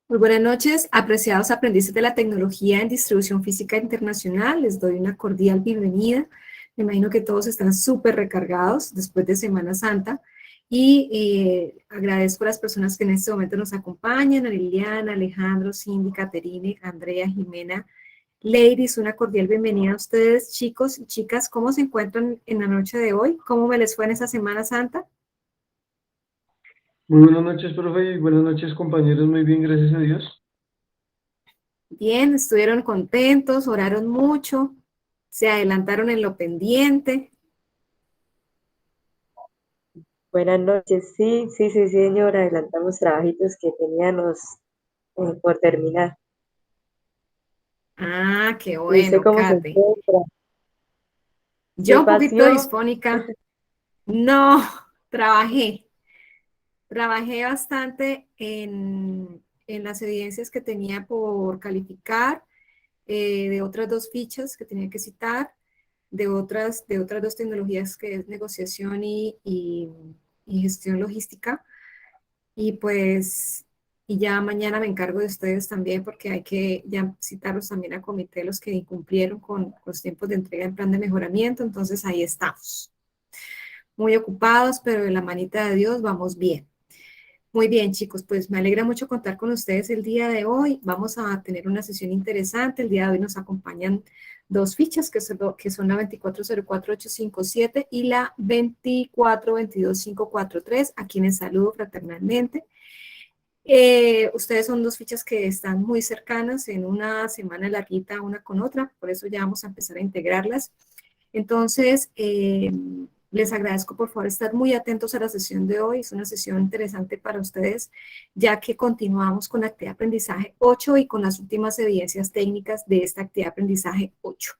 Muy buenas noches, apreciados aprendices de la tecnología en distribución física internacional. Les doy una cordial bienvenida. Me imagino que todos están súper recargados después de Semana Santa y agradezco a las personas que en este momento nos acompañan, a Liliana, Alejandro, Cindy, Caterine, Andrea, Jimena, Ladies, una cordial bienvenida a ustedes, chicos y chicas. ¿Cómo se encuentran en la noche de hoy? ¿Cómo me les fue en esa Semana Santa? Muy buenas noches, profe, y buenas noches, compañeros. Muy bien, gracias a Dios. Bien, estuvieron contentos, oraron mucho, se adelantaron en lo pendiente. Buenas noches. Sí, sí, sí, señora. Adelantamos trabajitos que teníamos por terminar. Ah, qué ¿Y usted bueno, cómo se Kate. encuentra? ¿Qué Yo un poquito pasó? disfónica. No, trabajé. Trabajé bastante en las evidencias que tenía por calificar, de otras dos fichas que tenía que citar, de otras dos tecnologías que es negociación y gestión logística. Y pues, y ya mañana me encargo de ustedes también porque hay que ya citarlos también a comité los que incumplieron con los tiempos de entrega en plan de mejoramiento. Entonces ahí estamos. Muy ocupados, pero de la manita de Dios vamos bien. Muy bien, chicos, pues me alegra mucho contar con ustedes el día de hoy. Vamos a tener una sesión interesante. El día de hoy nos acompañan dos fichas que son la 2404857 y la 2422543, a quienes saludo fraternalmente. Ustedes son dos fichas que están muy cercanas en una semana larguita una con otra, por eso ya vamos a empezar a integrarlas. Entonces, les agradezco por favor estar muy atentos a la sesión de hoy. Es una sesión interesante para ustedes, ya que continuamos con la actividad de aprendizaje 8 y con las últimas evidencias técnicas de esta actividad de aprendizaje 8.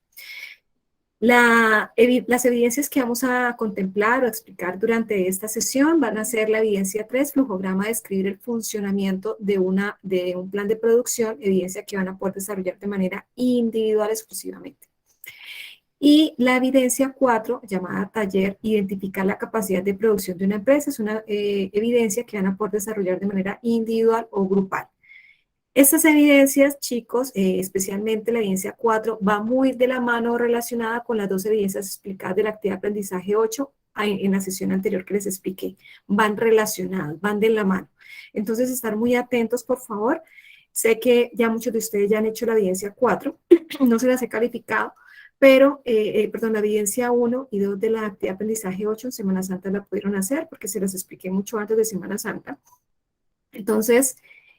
Las evidencias que vamos a contemplar o explicar durante esta sesión van a ser la evidencia 3, flujograma, describir el funcionamiento de un plan de producción, evidencia que van a poder desarrollar de manera individual exclusivamente. Y la evidencia 4, llamada taller, identificar la capacidad de producción de una empresa, es una evidencia que van a poder desarrollar de manera individual o grupal. Estas evidencias, chicos, especialmente la evidencia 4, va muy de la mano relacionada con las dos evidencias explicadas de la actividad de aprendizaje 8 en la sesión anterior que les expliqué. Van relacionadas, van de la mano. Entonces, estar muy atentos, por favor. Sé que ya muchos de ustedes ya han hecho la evidencia 4, no se las he calificado, pero, perdón, la evidencia 1 y 2 de la actividad de aprendizaje 8 en Semana Santa la pudieron hacer porque se las expliqué mucho antes de Semana Santa. Entonces,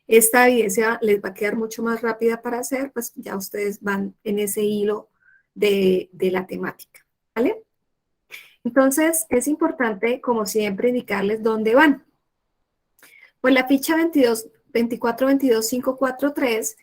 esta evidencia les va a quedar mucho más rápida para hacer, pues ya ustedes van en ese hilo de la temática, ¿vale? Entonces, es importante, como siempre, indicarles dónde van. Pues la ficha 2422543,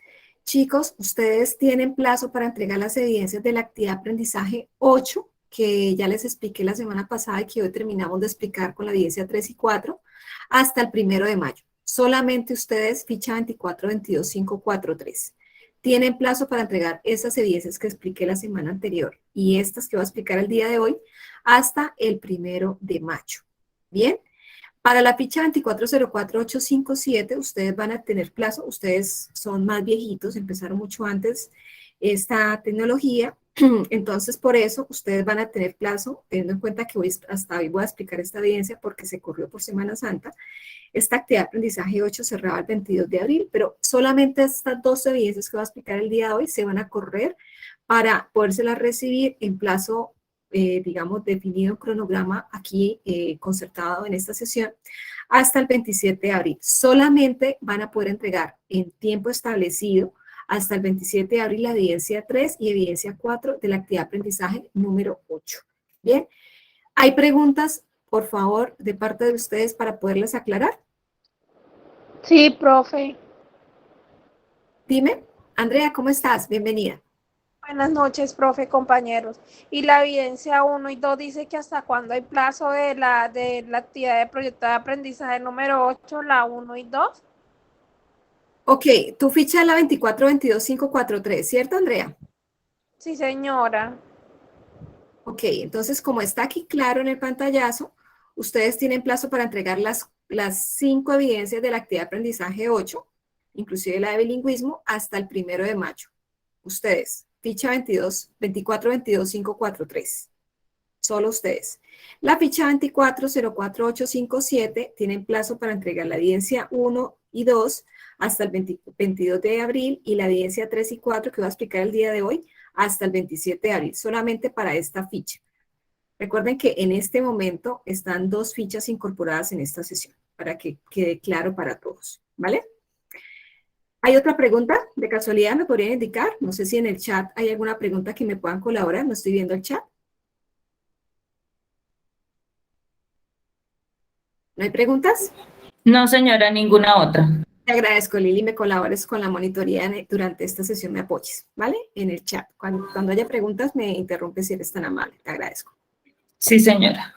chicos, ustedes tienen plazo para entregar las evidencias de la actividad de aprendizaje 8, que ya les expliqué la semana pasada y que hoy terminamos de explicar con la evidencia 3 y 4, hasta el 1 de mayo. Solamente ustedes, ficha 2422543. Tienen plazo para entregar esas evidencias que expliqué la semana anterior y estas que voy a explicar el día de hoy hasta el 1 de mayo. ¿Bien? Para la ficha 2404857, ustedes van a tener plazo, ustedes son más viejitos, empezaron mucho antes esta tecnología, entonces por eso ustedes van a tener plazo, teniendo en cuenta que hoy, hasta hoy voy a explicar esta evidencia porque se corrió por Semana Santa. Esta actividad de aprendizaje 8 cerraba el 22 de abril, pero solamente estas dos evidencias que voy a explicar el día de hoy se van a correr para podérselas recibir en plazo, digamos, definido en cronograma aquí concertado en esta sesión, hasta el 27 de abril. Solamente van a poder entregar en tiempo establecido hasta el 27 de abril la evidencia 3 y evidencia 4 de la actividad de aprendizaje número 8. Bien, ¿hay preguntas, por favor, de parte de ustedes para poderles aclarar? Sí, profe. Dime, Andrea, ¿cómo estás? Bienvenida. Buenas noches, profe, compañeros. Y la evidencia 1 y 2 dice que hasta cuándo hay plazo de la actividad de proyecto de aprendizaje número 8, la 1 y 2. Ok, tu ficha es la 2422543, ¿cierto, Andrea? Sí, señora. Ok, entonces como está aquí claro en el pantallazo, ustedes tienen plazo para entregar las 5 evidencias de la actividad de aprendizaje 8. inclusive la de bilingüismo, hasta el 1 de mayo. Ustedes, ficha 22, 24-22-543. Solo ustedes. La ficha 24-04857 tienen plazo para entregar la evidencia 1 y 2 hasta el 22 de abril y la evidencia 3 y 4 que voy a explicar el día de hoy hasta el 27 de abril, solamente para esta ficha. Recuerden que en este momento están 2 fichas incorporadas en esta sesión, para que quede claro para todos, ¿vale? ¿Hay otra pregunta? ¿De casualidad me podrían indicar? No sé si en el chat hay alguna pregunta que me puedan colaborar, no estoy viendo el chat. ¿No hay preguntas? No, señora, ninguna otra. Te agradezco, Lili, me colabores con la monitoría durante esta sesión, me apoyes, ¿vale? En el chat. Cuando haya preguntas, me interrumpes si eres tan amable. Te agradezco. Sí, señora.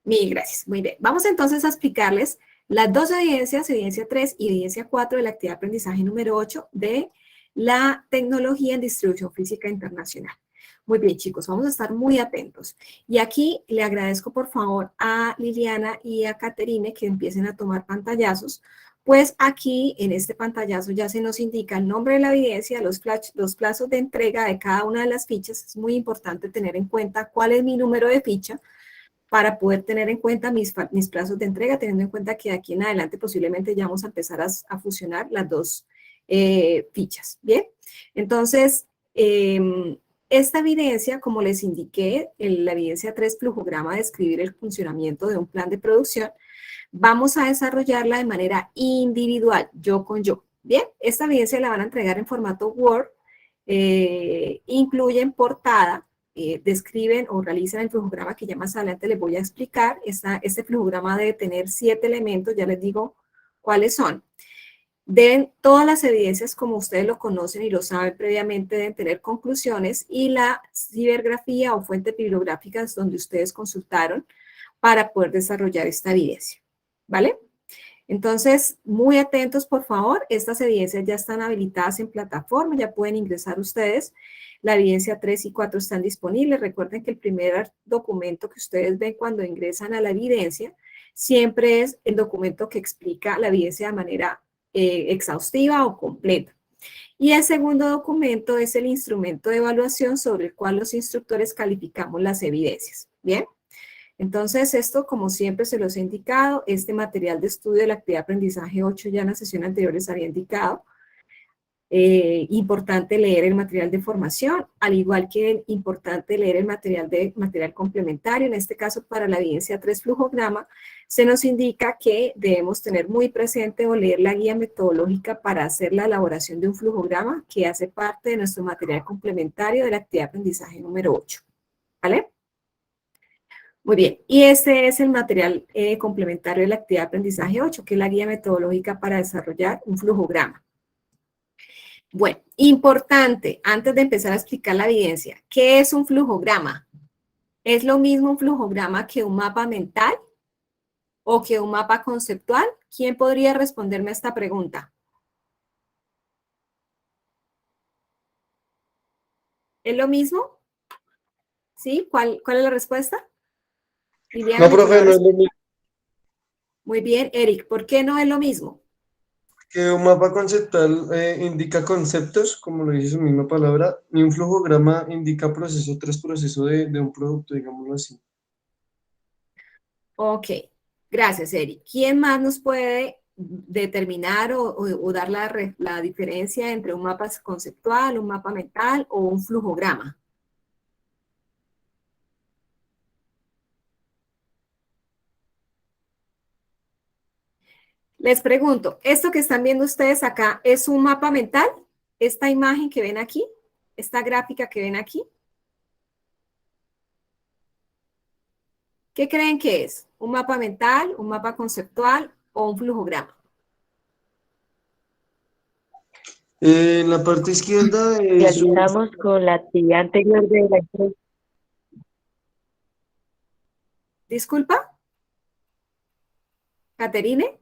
Mil gracias. Muy bien. Vamos entonces a explicarles las 2 evidencias, evidencia 3 y evidencia 4 de la actividad de aprendizaje número 8 de la tecnología en distribución física internacional. Muy bien, chicos, vamos a estar muy atentos. Y aquí le agradezco, por favor, a Liliana y a Caterine que empiecen a tomar pantallazos, pues aquí en este pantallazo ya se nos indica el nombre de la evidencia, los plazos de entrega de cada una de las fichas. Es muy importante tener en cuenta cuál es mi número de ficha para poder tener en cuenta mis plazos de entrega, teniendo en cuenta que de aquí en adelante posiblemente ya vamos a empezar a fusionar las 2 fichas, ¿bien? Entonces, esta evidencia, como les indiqué, la evidencia 3 flujograma de describir el funcionamiento de un plan de producción, vamos a desarrollarla de manera individual, yo con yo. Bien, esta evidencia la van a entregar en formato Word, incluyen portada, describen o realizan el flujograma que ya más adelante les voy a explicar. Este flujograma debe tener 7 elementos, ya les digo cuáles son. Deben, todas las evidencias, como ustedes lo conocen y lo saben previamente, deben tener conclusiones y la cibergrafía o fuentes bibliográficas donde ustedes consultaron para poder desarrollar esta evidencia, ¿vale? Entonces, muy atentos, por favor. Estas evidencias ya están habilitadas en plataforma, ya pueden ingresar ustedes. La evidencia 3 y 4 están disponibles. Recuerden que el primer documento que ustedes ven cuando ingresan a la evidencia siempre es el documento que explica la evidencia de manera exhaustiva o completa. Y el segundo documento es el instrumento de evaluación sobre el cual los instructores calificamos las evidencias. ¿Bien? Entonces, esto, como siempre se los he indicado, este material de estudio de la actividad de aprendizaje 8 ya en la sesión anterior les había indicado. Importante leer el material de formación, al igual que importante leer el material complementario. En este caso, para la evidencia 3 flujograma, se nos indica que debemos tener muy presente o leer la guía metodológica para hacer la elaboración de un flujograma que hace parte de nuestro material complementario de la actividad de aprendizaje número 8. ¿Vale? Muy bien, y este es el material complementario de la actividad de aprendizaje 8, que es la guía metodológica para desarrollar un flujograma. Bueno, importante, antes de empezar a explicar la evidencia, ¿qué es un flujograma? ¿Es lo mismo un flujograma que un mapa mental o que un mapa conceptual? ¿Quién podría responderme a esta pregunta? ¿Es lo mismo? ¿Sí? ¿Cuál es la respuesta? Liliana, No, profe, no es lo mismo muy bien, Eric, ¿por qué no es lo mismo? que un mapa conceptual indica conceptos, como lo dice su misma palabra, y un flujograma indica proceso tras proceso de un producto, digámoslo así. Ok, gracias, Eric. ¿Quién más nos puede determinar o dar la diferencia entre un mapa conceptual, un mapa mental o un flujograma? Les pregunto, ¿esto que están viendo ustedes acá es un mapa mental? ¿Esta imagen que ven aquí? ¿Esta gráfica que ven aquí? ¿Qué creen que es? ¿Un mapa mental, un mapa conceptual o un flujograma? En la parte izquierda es un... Realizamos con la actividad anterior de la empresa. ¿Disculpa? ¿Caterine?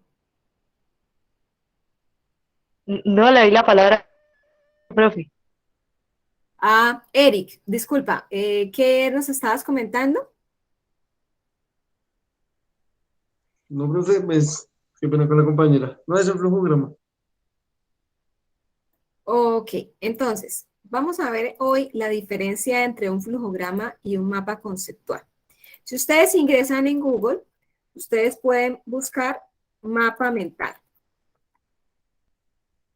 No le doy la palabra, profe. Ah, Eric, disculpa, ¿qué nos estabas comentando? No, profe, qué pena con la compañera. No es un flujograma. Ok, entonces, vamos a ver hoy la diferencia entre un flujograma y un mapa conceptual. Si ustedes ingresan en Google, ustedes pueden buscar mapa mental.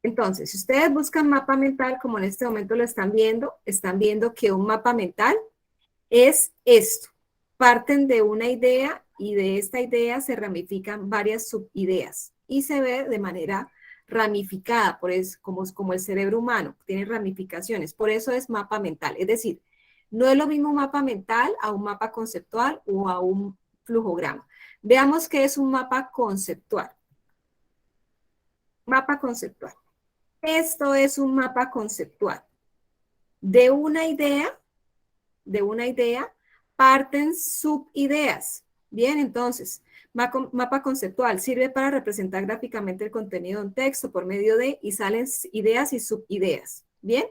Entonces, si ustedes buscan mapa mental, como en este momento lo están viendo que un mapa mental es esto. Parten de una idea y de esta idea se ramifican varias subideas y se ve de manera ramificada, por eso, como el cerebro humano, tiene ramificaciones, por eso es mapa mental. Es decir, no es lo mismo un mapa mental a un mapa conceptual o a un flujograma. Veamos qué es un mapa conceptual. Mapa conceptual. Esto es un mapa conceptual. De una idea parten subideas. Bien, entonces, mapa conceptual sirve para representar gráficamente el contenido de un texto por medio de, y salen ideas y subideas. Bien,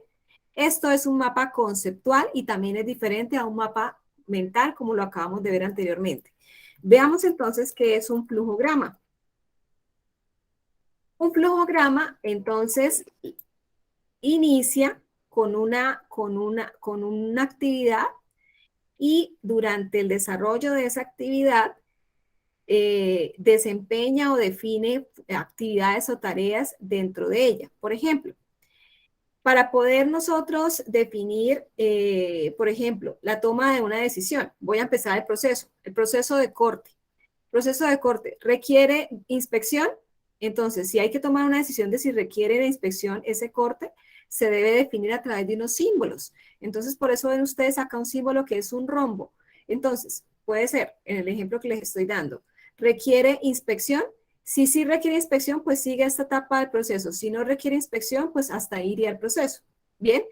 esto es un mapa conceptual y también es diferente a un mapa mental, como lo acabamos de ver anteriormente. Veamos entonces qué es un flujograma. Un flujograma, entonces, inicia con una actividad y durante el desarrollo de esa actividad desempeña o define actividades o tareas dentro de ella. Por ejemplo, para poder nosotros definir, por ejemplo, la toma de una decisión, voy a empezar el proceso de corte. El proceso de corte requiere inspección, entonces si hay que tomar una decisión de si requiere de inspección ese corte, se debe definir a través de unos símbolos. Entonces, por eso ven ustedes acá un símbolo que es un rombo. Entonces, puede ser, en el ejemplo que les estoy dando, ¿requiere inspección? Si sí requiere inspección, pues sigue esta etapa del proceso. Si no requiere inspección, pues hasta ahí iría el proceso. Bien,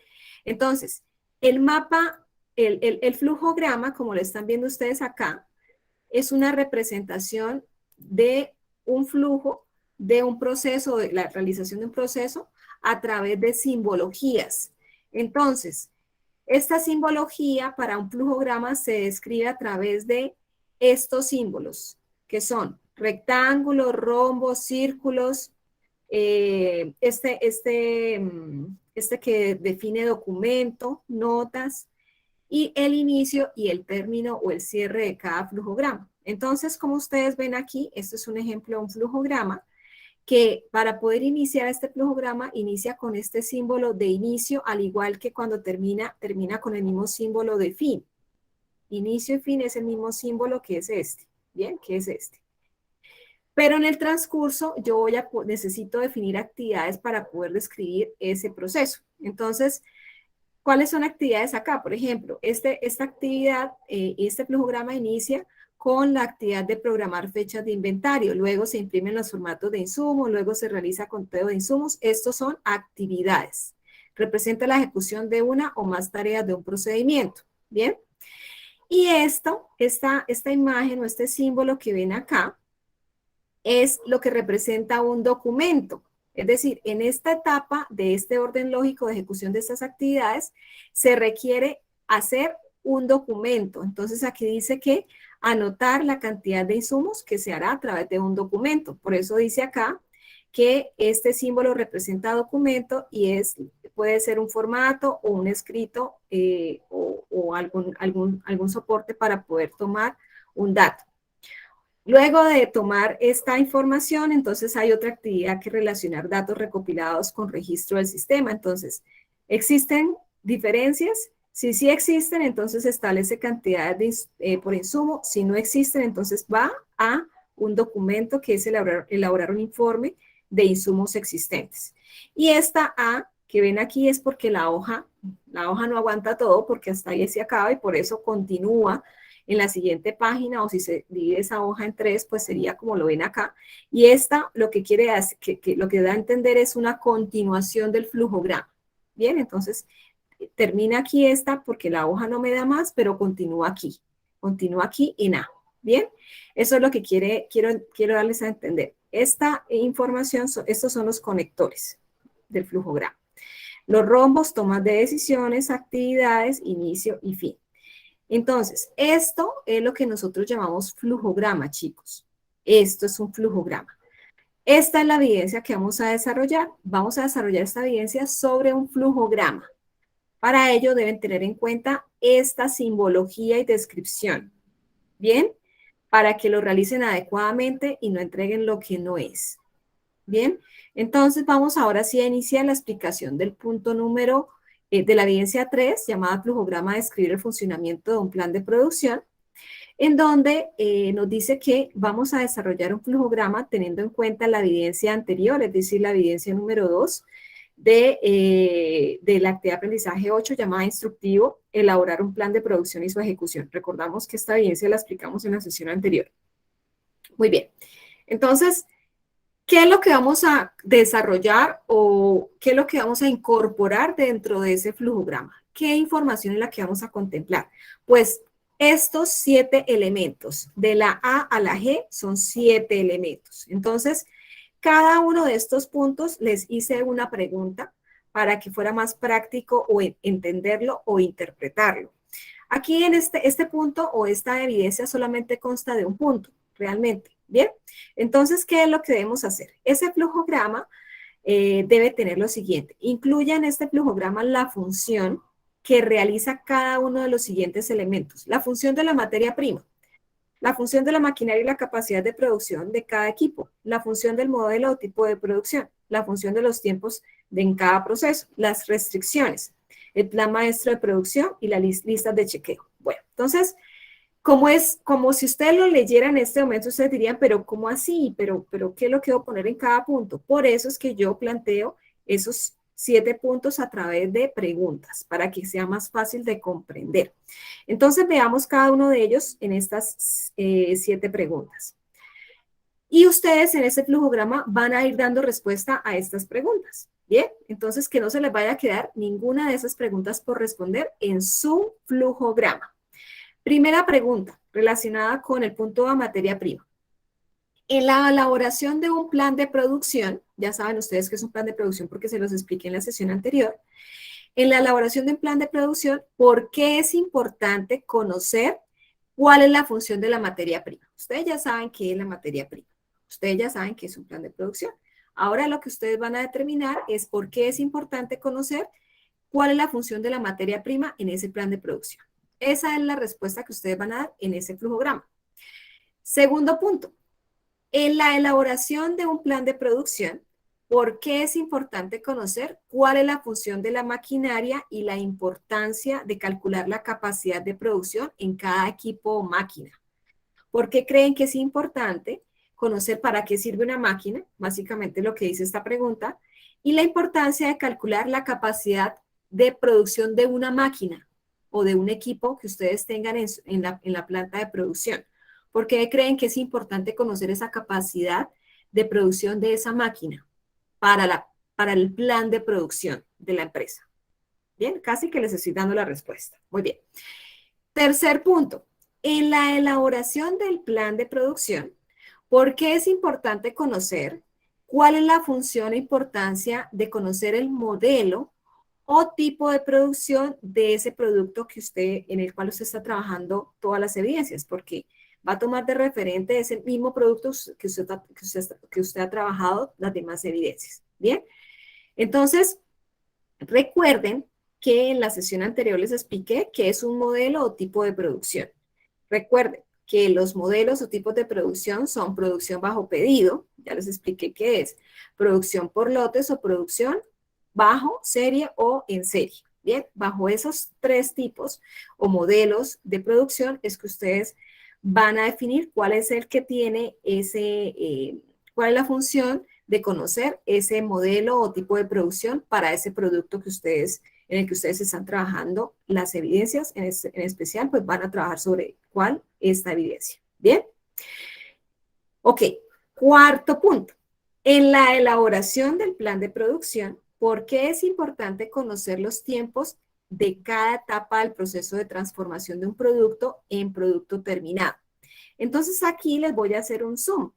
entonces, el mapa, el flujograma, como lo están viendo ustedes acá, es una representación de un flujo, de un proceso, de la realización de un proceso a través de simbologías. Entonces, esta simbología para un flujograma se describe a través de estos símbolos, que son rectángulos, rombos, círculos, este que define documento, notas, y el inicio y el término o el cierre de cada flujograma. Entonces, como ustedes ven aquí, esto es un ejemplo de un flujograma que para poder iniciar este flujograma inicia con este símbolo de inicio, al igual que cuando termina con el mismo símbolo de fin. Inicio y fin es el mismo símbolo que es este, ¿bien? Que es este. Pero en el transcurso yo necesito definir actividades para poder describir ese proceso. Entonces, ¿cuáles son actividades acá? Por ejemplo, esta actividad, este flujograma inicia con la actividad de programar fechas de inventario, luego se imprimen los formatos de insumos, luego se realiza conteo de insumos. Estos son actividades. Representa la ejecución de una o más tareas de un procedimiento, ¿bien? Y esta imagen o este símbolo que ven acá es lo que representa un documento. Es decir, en esta etapa de este orden lógico de ejecución de estas actividades, se requiere hacer un documento. Entonces, aquí dice que anotar la cantidad de insumos que se hará a través de un documento. Por eso dice acá que este símbolo representa documento y puede ser un formato o un escrito o algún soporte para poder tomar un dato. Luego de tomar esta información, entonces hay otra actividad que relacionar datos recopilados con registro del sistema. Entonces, ¿existen diferencias? Si sí existen, entonces establece cantidades por insumo. Si no existen, entonces va a un documento que es elaborar un informe de insumos existentes. Y esta A que ven aquí es porque la hoja no aguanta todo porque hasta ahí se acaba y por eso continúa en la siguiente página, o si se divide esa hoja en 3, pues sería como lo ven acá. Y esta lo que quiere hacer, lo que da a entender es una continuación del flujograma. Bien, entonces termina aquí esta porque la hoja no me da más, pero continúa aquí en A. Bien, eso es lo que quiero darles a entender. Esta información, estos son los conectores del flujograma. Los rombos, tomas de decisiones, actividades, inicio y fin. Entonces, esto es lo que nosotros llamamos flujograma, chicos. Esto es un flujograma. Esta es la evidencia que vamos a desarrollar. Vamos a desarrollar esta evidencia sobre un flujograma. Para ello deben tener en cuenta esta simbología y descripción. ¿Bien? Para que lo realicen adecuadamente y no entreguen lo que no es. ¿Bien? Entonces vamos ahora sí a iniciar la explicación del punto número de la evidencia 3, llamada flujograma de describir el funcionamiento de un plan de producción, en donde nos dice que vamos a desarrollar un flujograma teniendo en cuenta la evidencia anterior, es decir, la evidencia número 2 de la actividad de aprendizaje 8 llamada instructivo, elaborar un plan de producción y su ejecución. Recordamos que esta evidencia la explicamos en la sesión anterior. Muy bien. Entonces, ¿qué es lo que vamos a desarrollar o qué es lo que vamos a incorporar dentro de ese flujograma? ¿Qué información es la que vamos a contemplar? Pues estos 7 elementos, de la A a la G, son 7 elementos. Entonces, cada uno de estos puntos les hice una pregunta para que fuera más práctico o entenderlo o interpretarlo. Aquí en este punto o esta evidencia solamente consta de un punto, realmente. Bien, entonces, ¿qué es lo que debemos hacer? Ese flujograma debe tener lo siguiente. Incluya en este flujograma la función que realiza cada uno de los siguientes elementos. La función de la materia prima, la función de la maquinaria y la capacidad de producción de cada equipo, la función del modelo o tipo de producción, la función de los tiempos en cada proceso, las restricciones, el plan maestro de producción y las listas de chequeo. Bueno, entonces, como si ustedes lo leyeran en este momento, ustedes dirían, pero ¿cómo así? ¿Pero qué es lo que debo poner en cada punto? Por eso es que yo planteo esos 7 puntos a través de preguntas, para que sea más fácil de comprender. Entonces, veamos cada uno de ellos en estas 7 preguntas. Y ustedes en ese flujograma van a ir dando respuesta a estas preguntas. Bien, entonces que no se les vaya a quedar ninguna de esas preguntas por responder en su flujograma. Primera pregunta relacionada con el punto A, materia prima. En la elaboración de un plan de producción, ya saben ustedes que es un plan de producción porque se los expliqué en la sesión anterior, en la elaboración de un plan de producción, ¿por qué es importante conocer cuál es la función de la materia prima? Ustedes ya saben qué es la materia prima, ustedes ya saben qué es un plan de producción. Ahora lo que ustedes van a determinar es por qué es importante conocer cuál es la función de la materia prima en ese plan de producción. Esa es la respuesta que ustedes van a dar en ese flujograma. Segundo punto, en la elaboración de un plan de producción, ¿por qué es importante conocer cuál es la función de la maquinaria y la importancia de calcular la capacidad de producción en cada equipo o máquina? ¿Por qué creen que es importante conocer para qué sirve una máquina? Básicamente lo que dice esta pregunta. Y la importancia de calcular la capacidad de producción de una máquina o de un equipo que ustedes tengan en la planta de producción. ¿Por qué creen que es importante conocer esa capacidad de producción de esa máquina para el plan de producción de la empresa? Bien, casi que les estoy dando la respuesta. Muy bien. Tercer punto, en la elaboración del plan de producción, ¿por qué es importante conocer cuál es la función e importancia de conocer el modelo o tipo de producción de ese producto en el cual usted está trabajando todas las evidencias? Porque va a tomar de referente ese mismo producto que usted ha trabajado las demás evidencias. Bien, entonces recuerden que en la sesión anterior les expliqué qué es un modelo o tipo de producción. Recuerden que los modelos o tipos de producción son producción bajo pedido, ya les expliqué qué es, producción por lotes o producción bajo serie o en serie. Bien, bajo esos 3 tipos o modelos de producción es que ustedes van a definir cuál es el que tiene cuál es la función de conocer ese modelo o tipo de producción para ese producto en el que ustedes están trabajando. Las evidencias en especial, pues van a trabajar sobre cuál es esta evidencia. ¿Bien? Ok, cuarto punto. En la elaboración del plan de producción, ¿por qué es importante conocer los tiempos de cada etapa del proceso de transformación de un producto en producto terminado? Entonces aquí les voy a hacer un zoom.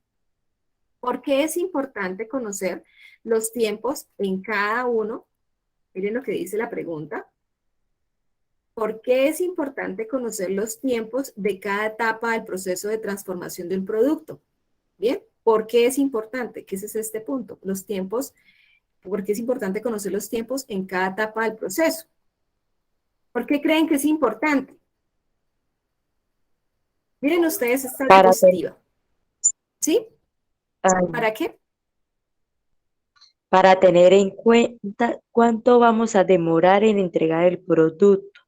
¿Por qué es importante conocer los tiempos en cada uno? Miren lo que dice la pregunta. ¿Por qué es importante conocer los tiempos de cada etapa del proceso de transformación de un producto? Bien, ¿Por qué es importante? Que ese es este punto. Los tiempos, ¿por qué es importante conocer los tiempos en cada etapa del proceso? ¿Por qué creen que es importante? Miren ustedes esta Para diapositiva. ¿Sí? Ay, ¿Para qué? para tener en cuenta cuánto vamos a demorar en entregar el producto.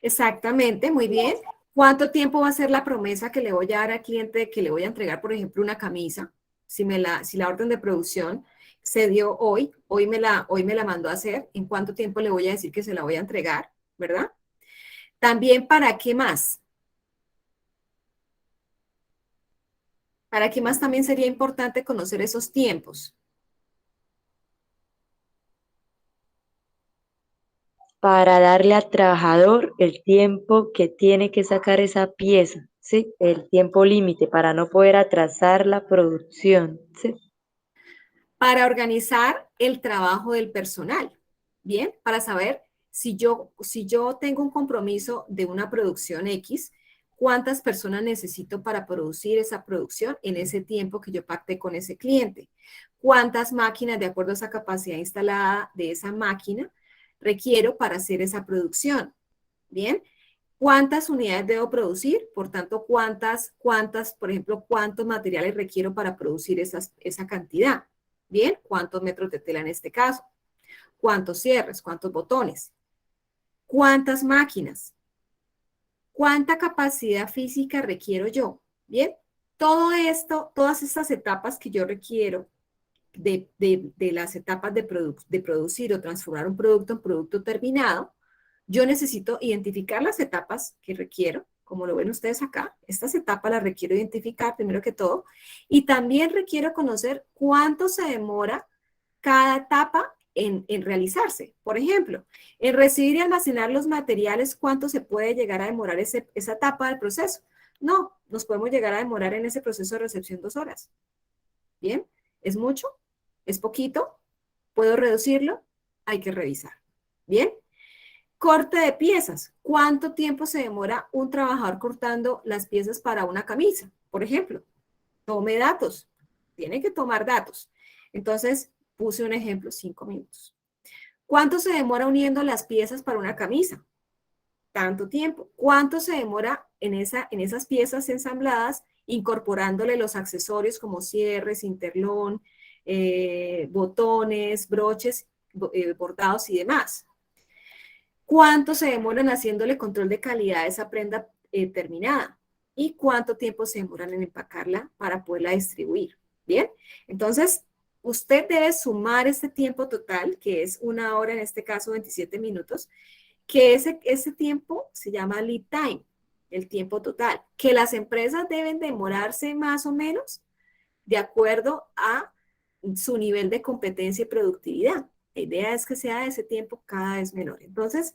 Exactamente, muy bien. ¿Cuánto tiempo va a ser la promesa que le voy a dar al cliente que le voy a entregar, por ejemplo, una camisa? Si la orden de producción se dio hoy me la mandó a hacer, ¿en cuánto tiempo le voy a decir que se la voy a entregar? ¿Verdad? También, ¿para qué más? ¿Para qué más también sería importante conocer esos tiempos? Para darle al trabajador el tiempo que tiene que sacar esa pieza, ¿sí? El tiempo límite para no poder atrasar la producción, ¿sí? Para organizar el trabajo del personal, ¿bien? Para saber si yo tengo un compromiso de una producción X, cuántas personas necesito para producir esa producción en ese tiempo que yo pacté con ese cliente. Cuántas máquinas, de acuerdo a esa capacidad instalada de esa máquina, requiero para hacer esa producción, ¿bien? ¿Cuántas unidades debo producir? Por tanto, por ejemplo, cuántos materiales requiero para producir esa cantidad. Bien, ¿cuántos metros de tela en este caso? ¿Cuántos cierres? ¿Cuántos botones? ¿Cuántas máquinas? ¿Cuánta capacidad física requiero yo? Bien, todo esto, todas estas etapas que yo requiero de las etapas de producir o transformar un producto en producto terminado, yo necesito identificar las etapas que requiero, como lo ven ustedes acá. Estas etapas las requiero identificar primero que todo, y también requiero conocer cuánto se demora cada etapa en realizarse. Por ejemplo, en recibir y almacenar los materiales, ¿cuánto se puede llegar a demorar esa etapa del proceso? No, nos podemos llegar a demorar en ese proceso de recepción 2 horas. ¿Bien? ¿Es mucho? ¿Es poquito? ¿Puedo reducirlo? Hay que revisar. ¿Bien? Corte de piezas. ¿Cuánto tiempo se demora un trabajador cortando las piezas para una camisa? Por ejemplo, tome datos. Tiene que tomar datos. Entonces, puse un ejemplo, 5 minutos. ¿Cuánto se demora uniendo las piezas para una camisa? Tanto tiempo. ¿Cuánto se demora en esas piezas ensambladas incorporándole los accesorios como cierres, interlón, botones, broches, bordados y demás? ¿Cuánto se demoran haciéndole control de calidad a esa prenda terminada? ¿Y cuánto tiempo se demoran en empacarla para poderla distribuir? Bien, entonces usted debe sumar este tiempo total, que es 1 hora, en este caso 27 minutos, que ese tiempo se llama lead time, el tiempo total, que las empresas deben demorarse más o menos de acuerdo a su nivel de competencia y productividad. La idea es que sea ese tiempo cada vez menor. Entonces,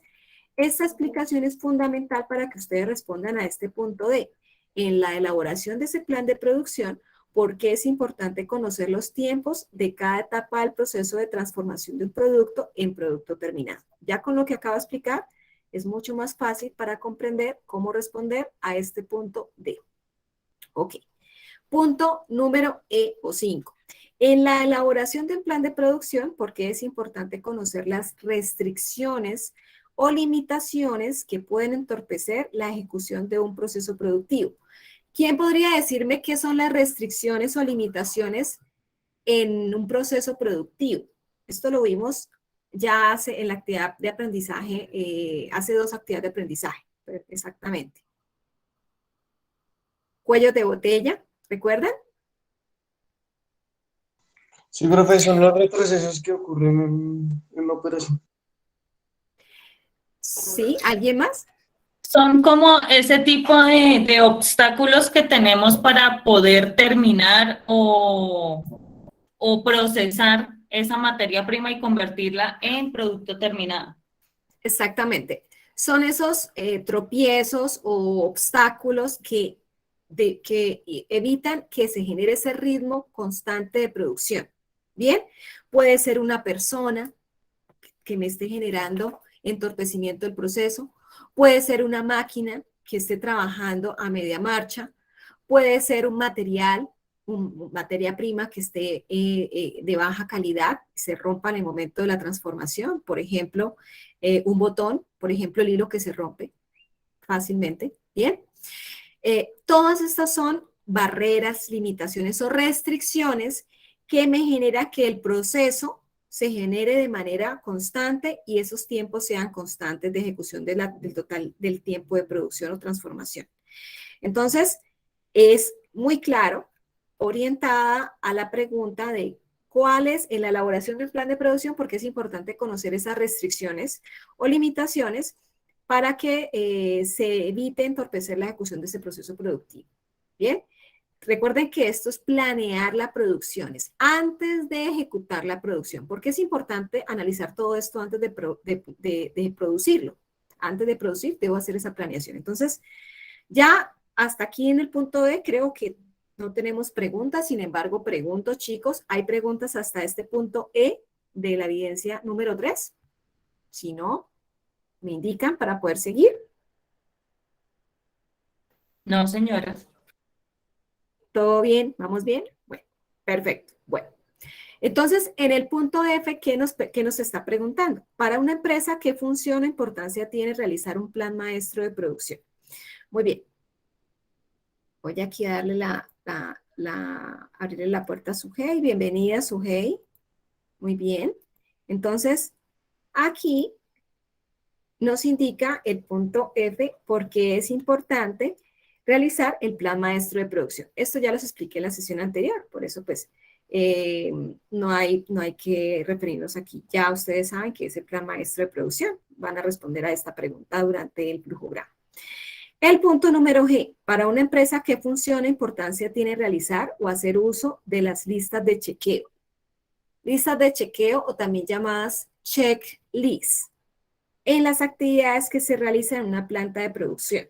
esta explicación es fundamental para que ustedes respondan a este punto de, en la elaboración de ese plan de producción, por qué es importante conocer los tiempos de cada etapa del proceso de transformación de un producto en producto terminado. Ya con lo que acabo de explicar, es mucho más fácil para comprender cómo responder a este punto D. Ok. Punto número E o 5. En la elaboración de un plan de producción, ¿por qué es importante conocer las restricciones o limitaciones que pueden entorpecer la ejecución de un proceso productivo? ¿Quién podría decirme qué son las restricciones o limitaciones en un proceso productivo? Esto lo vimos ya en la actividad de aprendizaje, hace 2 actividades de aprendizaje, exactamente. Cuellos de botella, ¿recuerdan? Sí, profe, son los retrocesos que ocurren en la operación. Sí, ¿alguien más? Son como ese tipo de obstáculos que tenemos para poder terminar o procesar esa materia prima y convertirla en producto terminado. Exactamente. Son esos tropiezos o obstáculos que evitan que se genere ese ritmo constante de producción. Bien, puede ser una persona que me esté generando entorpecimiento del proceso, puede ser una máquina que esté trabajando a media marcha, puede ser un material materia prima que esté de baja calidad, se rompa en el momento de la transformación. Por ejemplo, un botón, por ejemplo, el hilo que se rompe fácilmente. Bien. Todas estas son barreras, limitaciones o restricciones que me genera que el proceso se genere de manera constante y esos tiempos sean constantes de ejecución del total del tiempo de producción o transformación. Entonces, es muy claro, orientada a la pregunta de cuál es en la elaboración del plan de producción, porque es importante conocer esas restricciones o limitaciones para que se evite entorpecer la ejecución de ese proceso productivo. Bien, recuerden que esto es planear la producción, es antes de ejecutar la producción, porque es importante analizar todo esto antes de producirlo. Antes de producir, debo hacer esa planeación. Entonces, ya hasta aquí en el punto D, creo que no tenemos preguntas, sin embargo, pregunto, chicos, ¿hay preguntas hasta este punto E de la evidencia número 3? Si no, me indican para poder seguir. No, señora. ¿Todo bien? ¿Vamos bien? Bueno, perfecto. Bueno, entonces, en el punto F, ¿qué nos está preguntando? Para una empresa, ¿qué función o importancia tiene realizar un plan maestro de producción? Muy bien. Voy aquí a darle abrirle la puerta a Sujei. Bienvenida, Sujei. Muy bien. Entonces, aquí nos indica el punto F porque es importante realizar el plan maestro de producción. Esto ya los expliqué en la sesión anterior, por eso pues no hay que referirnos aquí. Ya ustedes saben que es el plan maestro de producción. Van a responder a esta pregunta durante el flujograma. El punto número G, para una empresa, ¿qué función e importancia tiene realizar o hacer uso de las listas de chequeo? Listas de chequeo o también llamadas checklists en las actividades que se realizan en una planta de producción.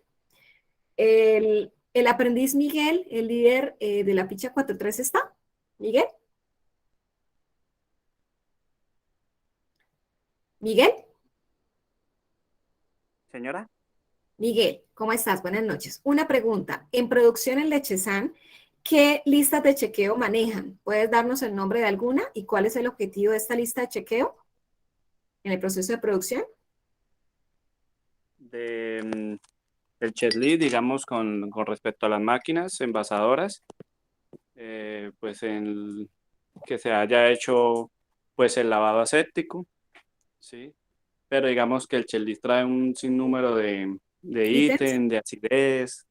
El aprendiz Miguel, el líder de la ficha 4.3 está. ¿Miguel? ¿Miguel? Señora. Miguel, ¿cómo estás? Buenas noches. Una pregunta. En producción en Lechesan, ¿qué listas de chequeo manejan? ¿Puedes darnos el nombre de alguna y cuál es el objetivo de esta lista de chequeo en el proceso de producción? El checklist, digamos, con respecto a las máquinas envasadoras, pues que se haya hecho pues el lavado aséptico, ¿sí? Pero digamos que el checklist trae un sinnúmero de ítems, de acidez,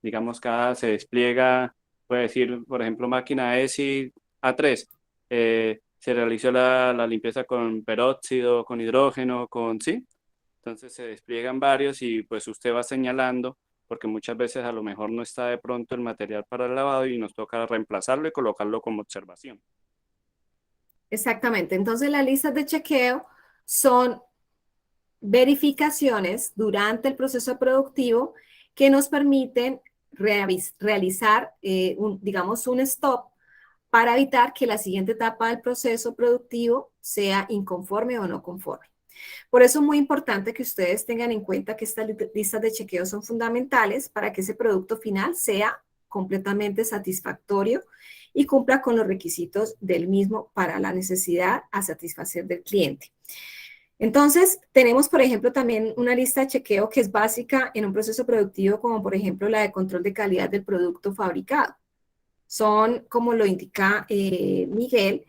digamos, se despliega, puede decir, por ejemplo, máquina ESI A3, se realizó la limpieza con peróxido, con hidrógeno, ¿sí? Entonces se despliegan varios y pues usted va señalando, porque muchas veces a lo mejor no está de pronto el material para el lavado y nos toca reemplazarlo y colocarlo como observación. Exactamente. Entonces las listas de chequeo son verificaciones durante el proceso productivo que nos permiten realizar, digamos, un stop para evitar que la siguiente etapa del proceso productivo sea inconforme o no conforme. Por eso es muy importante que ustedes tengan en cuenta que estas listas de chequeo son fundamentales para que ese producto final sea completamente satisfactorio y cumpla con los requisitos del mismo para la necesidad a satisfacer del cliente. Entonces, tenemos, por ejemplo, también una lista de chequeo que es básica en un proceso productivo, como por ejemplo la de control de calidad del producto fabricado. Son, como lo indica Miguel,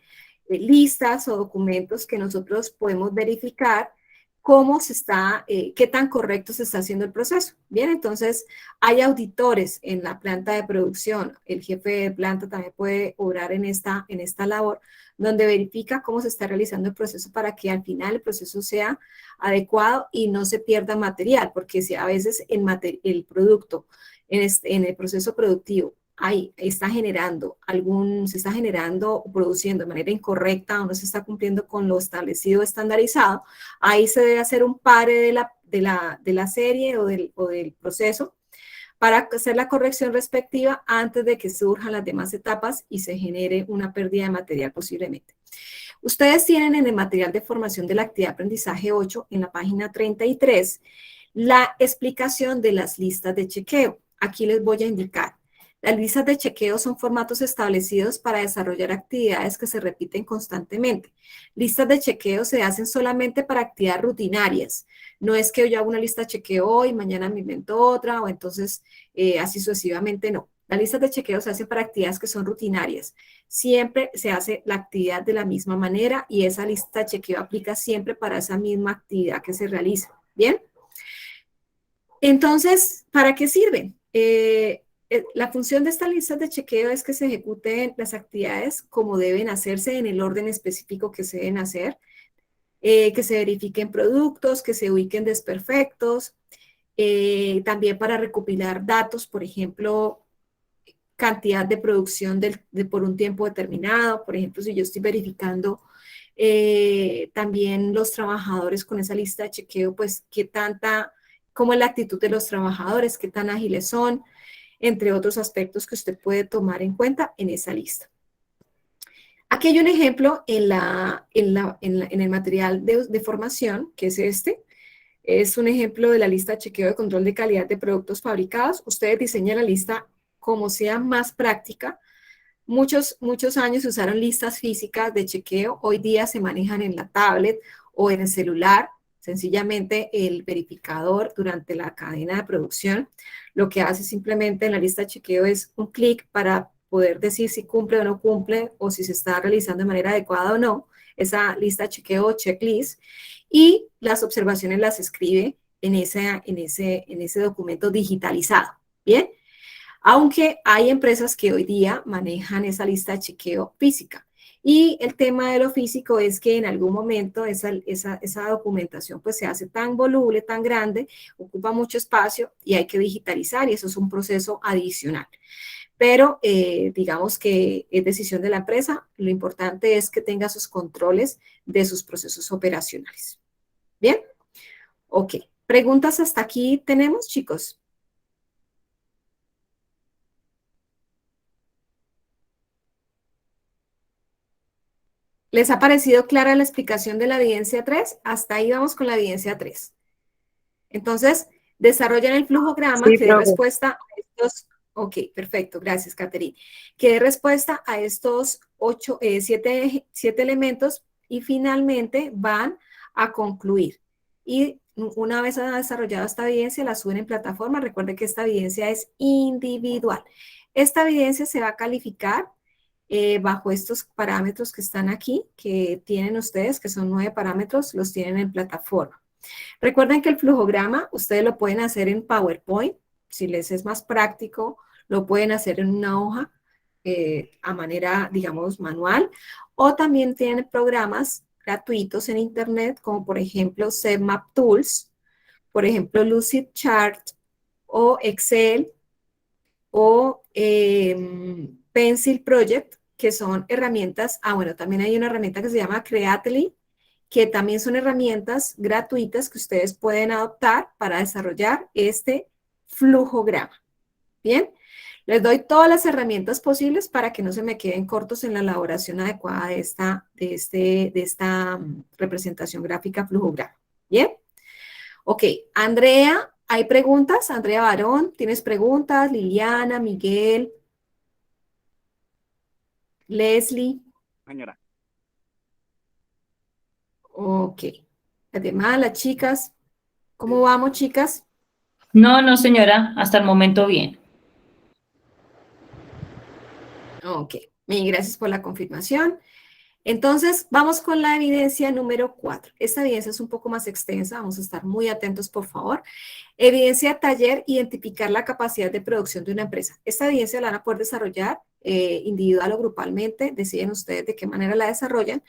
listas o documentos que nosotros podemos verificar cómo se está, qué tan correcto se está haciendo el proceso. Bien, entonces hay auditores en la planta de producción. El jefe de planta también puede obrar en esta labor, donde verifica cómo se está realizando el proceso para que al final el proceso sea adecuado y no se pierda material, porque si a veces el producto en el proceso productivo se está generando o produciendo de manera incorrecta o no se está cumpliendo con lo establecido o estandarizado, ahí se debe hacer un pare de la serie o del proceso para hacer la corrección respectiva antes de que surjan las demás etapas y se genere una pérdida de material posiblemente. Ustedes tienen en el material de formación de la actividad de aprendizaje 8, en la página 33, la explicación de las listas de chequeo. Aquí les voy a indicar. Las listas de chequeo son formatos establecidos para desarrollar actividades que se repiten constantemente. Listas de chequeo se hacen solamente para actividades rutinarias. No es que yo hago una lista de chequeo hoy, mañana me invento otra, o entonces así sucesivamente, no. Las listas de chequeo se hacen para actividades que son rutinarias. Siempre se hace la actividad de la misma manera y esa lista de chequeo aplica siempre para esa misma actividad que se realiza. ¿Bien? Entonces, ¿para qué sirven? La función de estas listas de chequeo es que se ejecuten las actividades como deben hacerse en el orden específico que se deben hacer, que se verifiquen productos, que se ubiquen desperfectos, también para recopilar datos, por ejemplo, cantidad de producción por un tiempo determinado. Por ejemplo, si yo estoy verificando también los trabajadores con esa lista de chequeo, pues cómo es la actitud de los trabajadores, qué tan ágiles son, entre otros aspectos que usted puede tomar en cuenta en esa lista. Aquí hay un ejemplo en el material de formación, que es este. Es un ejemplo de la lista de chequeo de control de calidad de productos fabricados. Ustedes diseñan la lista como sea más práctica. Muchos años se usaron listas físicas de chequeo. Hoy día se manejan en la tablet o en el celular. Sencillamente el verificador durante la cadena de producción lo que hace simplemente en la lista de chequeo es un clic para poder decir si cumple o no cumple o si se está realizando de manera adecuada o no esa lista de chequeo o checklist, y las observaciones las escribe en ese documento digitalizado. ¿Bien? Aunque hay empresas que hoy día manejan esa lista de chequeo física. Y el tema de lo físico es que en algún momento esa documentación pues se hace tan voluble, tan grande, ocupa mucho espacio y hay que digitalizar, y eso es un proceso adicional. Pero digamos que es decisión de la empresa. Lo importante es que tenga sus controles de sus procesos operacionales. ¿Bien? Ok. ¿Preguntas hasta aquí tenemos, chicos? ¿Les ha parecido clara la explicación de la evidencia 3? Hasta ahí vamos con la evidencia 3. Entonces, desarrollan el flujograma Sí, que dé profe. respuesta a estos... Ok, perfecto, gracias, Caterine. Que dé respuesta a estos 7 elementos y finalmente van a concluir. Y una vez desarrollado esta evidencia, la suben en plataforma. Recuerden que esta evidencia es individual. Esta evidencia se va a calificar bajo estos parámetros que están aquí, que tienen ustedes, que son 9 parámetros, los tienen en plataforma. Recuerden que el flujograma ustedes lo pueden hacer en PowerPoint, si les es más práctico, lo pueden hacer en una hoja a manera, digamos, manual, o también tienen programas gratuitos en internet, como por ejemplo ZMap Tools, por ejemplo Lucidchart, o Excel, o Pencil Project, que son herramientas. Bueno, también hay una herramienta que se llama Creately, que también son herramientas gratuitas que ustedes pueden adoptar para desarrollar este flujograma. Bien, les doy todas las herramientas posibles para que no se me queden cortos en la elaboración adecuada de esta representación gráfica flujograma. Bien, ok, Andrea, ¿hay preguntas? Andrea Barón, ¿tienes preguntas? Liliana, Miguel, Leslie. Señora. Ok. Además, las chicas, ¿cómo vamos, chicas? No, señora, hasta el momento bien. Ok. Bien, gracias por la confirmación. Entonces, vamos con la evidencia número 4. Esta evidencia es un poco más extensa, vamos a estar muy atentos, por favor. Evidencia taller, identificar la capacidad de producción de una empresa. Esta evidencia la van a poder desarrollar individual o grupalmente, deciden ustedes de qué manera la desarrollan.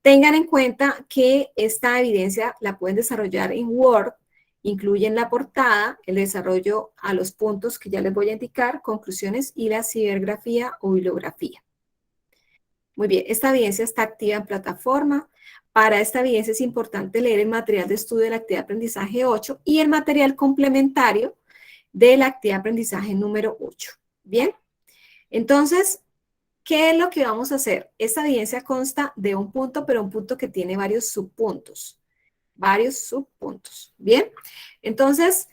Tengan en cuenta que esta evidencia la pueden desarrollar en Word, incluyen la portada, el desarrollo a los puntos que ya les voy a indicar, conclusiones y la cibergrafía o bibliografía. Muy bien, esta evidencia está activa en plataforma. Para esta evidencia es importante leer el material de estudio de la actividad de aprendizaje 8 y el material complementario de la actividad de aprendizaje número 8. Bien, entonces, ¿qué es lo que vamos a hacer? Esta evidencia consta de un punto, pero un punto que tiene varios subpuntos. Varios subpuntos. Bien, entonces,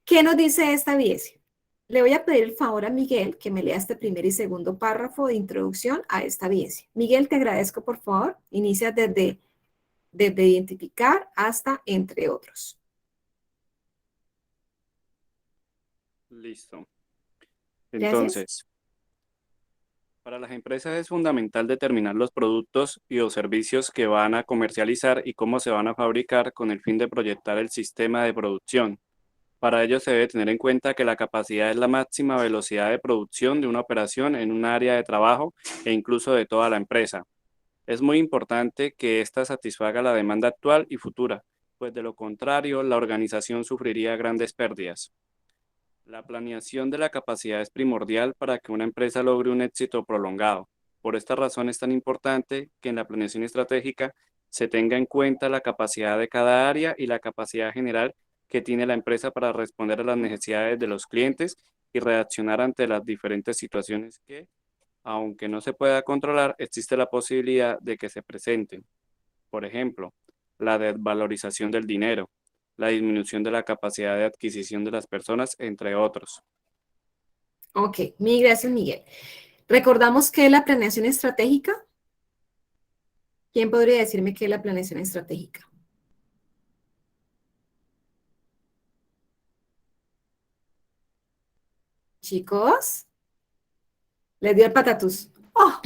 ¿qué nos dice esta evidencia? Le voy a pedir el favor a Miguel que me lea este primer y segundo párrafo de introducción a esta evidencia. Miguel, te agradezco, por favor. Inicia desde identificar hasta entre otros. Listo. Gracias. Entonces, para las empresas es fundamental determinar los productos y o servicios que van a comercializar y cómo se van a fabricar con el fin de proyectar el sistema de producción. Para ello se debe tener en cuenta que la capacidad es la máxima velocidad de producción de una operación en un área de trabajo e incluso de toda la empresa. Es muy importante que ésta satisfaga la demanda actual y futura, pues de lo contrario la organización sufriría grandes pérdidas. La planeación de la capacidad es primordial para que una empresa logre un éxito prolongado. Por esta razón es tan importante que en la planeación estratégica se tenga en cuenta la capacidad de cada área y la capacidad general que tiene la empresa para responder a las necesidades de los clientes y reaccionar ante las diferentes situaciones que, aunque no se pueda controlar, existe la posibilidad de que se presenten. Por ejemplo, la desvalorización del dinero, la disminución de la capacidad de adquisición de las personas, entre otros. Ok, mil gracias, Miguel. ¿Recordamos qué es la planeación estratégica? ¿Quién podría decirme qué es la planeación estratégica? Chicos, les dio el patatús. ¡Oh!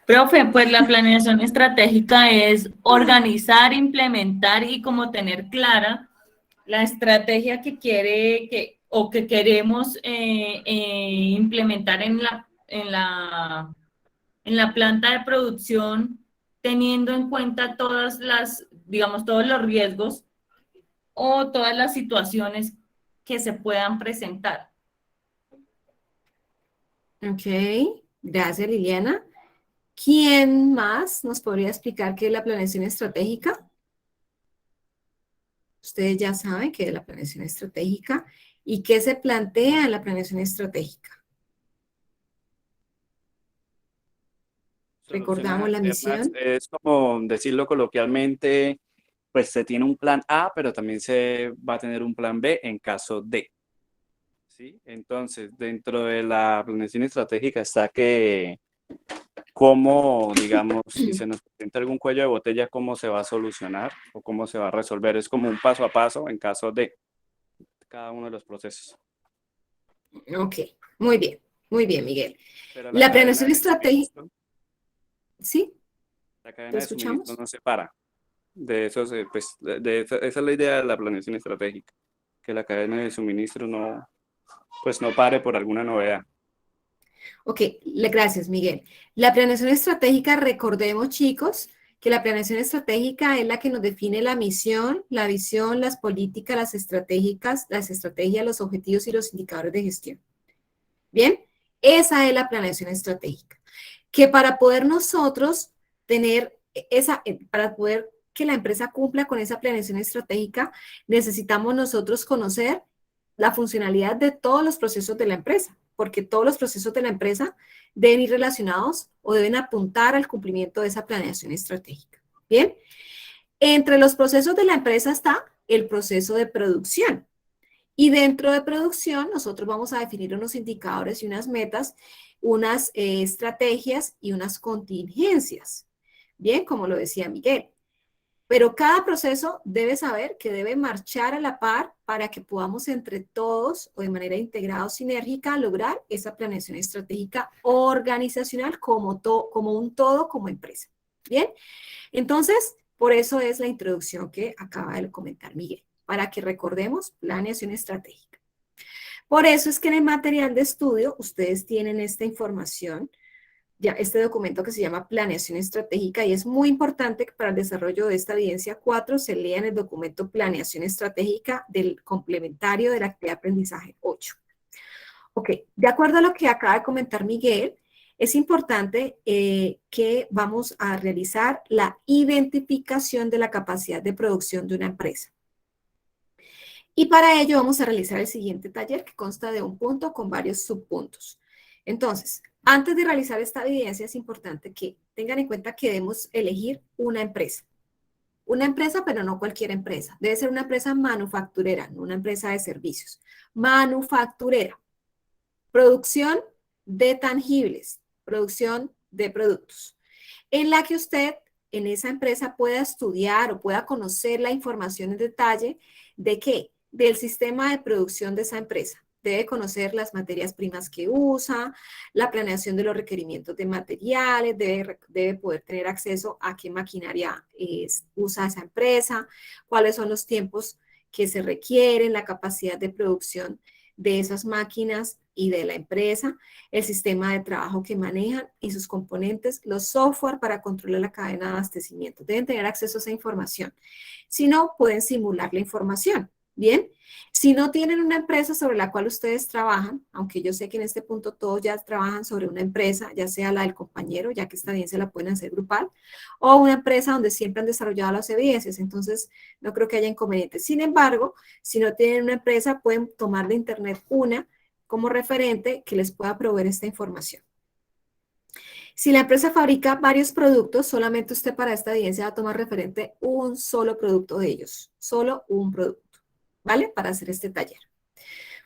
Profe, pues la planeación estratégica es organizar, implementar y como tener clara la estrategia que que queremos implementar en la planta de producción, teniendo en cuenta todas digamos, todos los riesgos o todas las situaciones que se puedan presentar. Ok, gracias, Liliana. ¿Quién más nos podría explicar qué es la planeación estratégica? Ustedes ya saben qué es la planeación estratégica y qué se plantea en la planeación estratégica. Recordamos la misión. Es como decirlo coloquialmente, pues se tiene un plan A, pero también se va a tener un plan B en caso de. ¿Sí? Entonces, dentro de la planeación estratégica está que cómo, digamos, si se nos presenta algún cuello de botella, cómo se va a solucionar o cómo se va a resolver. Es como un paso a paso en caso de cada uno de los procesos. Ok, muy bien, Miguel. Pero La planeación estratégica, ¿sí? La ¿Te cadena de escuchamos? suministro no se para. De eso, pues, esa es la idea de la planeación estratégica, que la cadena de suministro no pare por alguna novedad. Ok, gracias, Miguel. La planeación estratégica, recordemos, chicos, que la planeación estratégica es la que nos define la misión, la visión, las políticas, las estrategias, los objetivos y los indicadores de gestión. Bien, esa es la planeación estratégica. Que para poder nosotros tener para poder que la empresa cumpla con esa planeación estratégica, necesitamos nosotros conocer la funcionalidad de todos los procesos de la empresa, porque todos los procesos de la empresa deben ir relacionados o deben apuntar al cumplimiento de esa planeación estratégica. Bien, entre los procesos de la empresa está el proceso de producción. Y dentro de producción, nosotros vamos a definir unos indicadores y unas metas, unas estrategias y unas contingencias. Bien, como lo decía Miguel. Pero cada proceso debe saber que debe marchar a la par para que podamos entre todos o de manera integrada o sinérgica lograr esa planeación estratégica organizacional como un todo, como empresa. Bien, entonces, por eso es la introducción que acaba de comentar Miguel, para que recordemos planeación estratégica. Por eso es que en el material de estudio ustedes tienen esta información, ya este documento que se llama Planeación Estratégica, y es muy importante que para el desarrollo de esta evidencia 4 se lean el documento Planeación Estratégica del complementario de la actividad de aprendizaje 8. Ok, de acuerdo a lo que acaba de comentar Miguel, es importante que vamos a realizar la identificación de la capacidad de producción de una empresa. Y para ello vamos a realizar el siguiente taller que consta de un punto con varios subpuntos. Entonces, antes de realizar esta evidencia es importante que tengan en cuenta que debemos elegir una empresa. Una empresa, pero no cualquier empresa. Debe ser una empresa manufacturera, no una empresa de servicios. Manufacturera. producción de tangibles, producción de productos, en la que usted en esa empresa pueda estudiar o pueda conocer la información en detalle de qué, del sistema de producción de esa empresa. Debe conocer las materias primas que usa, la planeación de los requerimientos de materiales, debe poder tener acceso a qué maquinaria usa esa empresa, cuáles son los tiempos que se requieren, la capacidad de producción de esas máquinas y de la empresa, el sistema de trabajo que manejan y sus componentes, los software para controlar la cadena de abastecimiento. Deben tener acceso a esa información. Si no, pueden simular la información. Bien, si no tienen una empresa sobre la cual ustedes trabajan, aunque yo sé que en este punto todos ya trabajan sobre una empresa, ya sea la del compañero, ya que esta evidencia la pueden hacer grupal, o una empresa donde siempre han desarrollado las evidencias, entonces no creo que haya inconvenientes. Sin embargo, si no tienen una empresa, pueden tomar de internet una como referente que les pueda proveer esta información. Si la empresa fabrica varios productos, solamente usted para esta evidencia va a tomar referente un solo producto de ellos, solo un producto. ¿Vale? Para hacer este taller.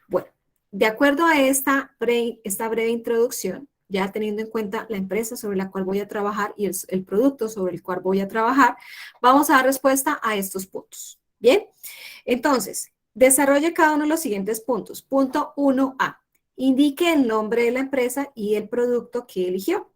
Bueno, de acuerdo a esta breve introducción, ya teniendo en cuenta la empresa sobre la cual voy a trabajar y el producto sobre el cual voy a trabajar, vamos a dar respuesta a estos puntos. ¿Bien? Entonces, desarrolle cada uno de los siguientes puntos. Punto 1A. Indique el nombre de la empresa y el producto que eligió.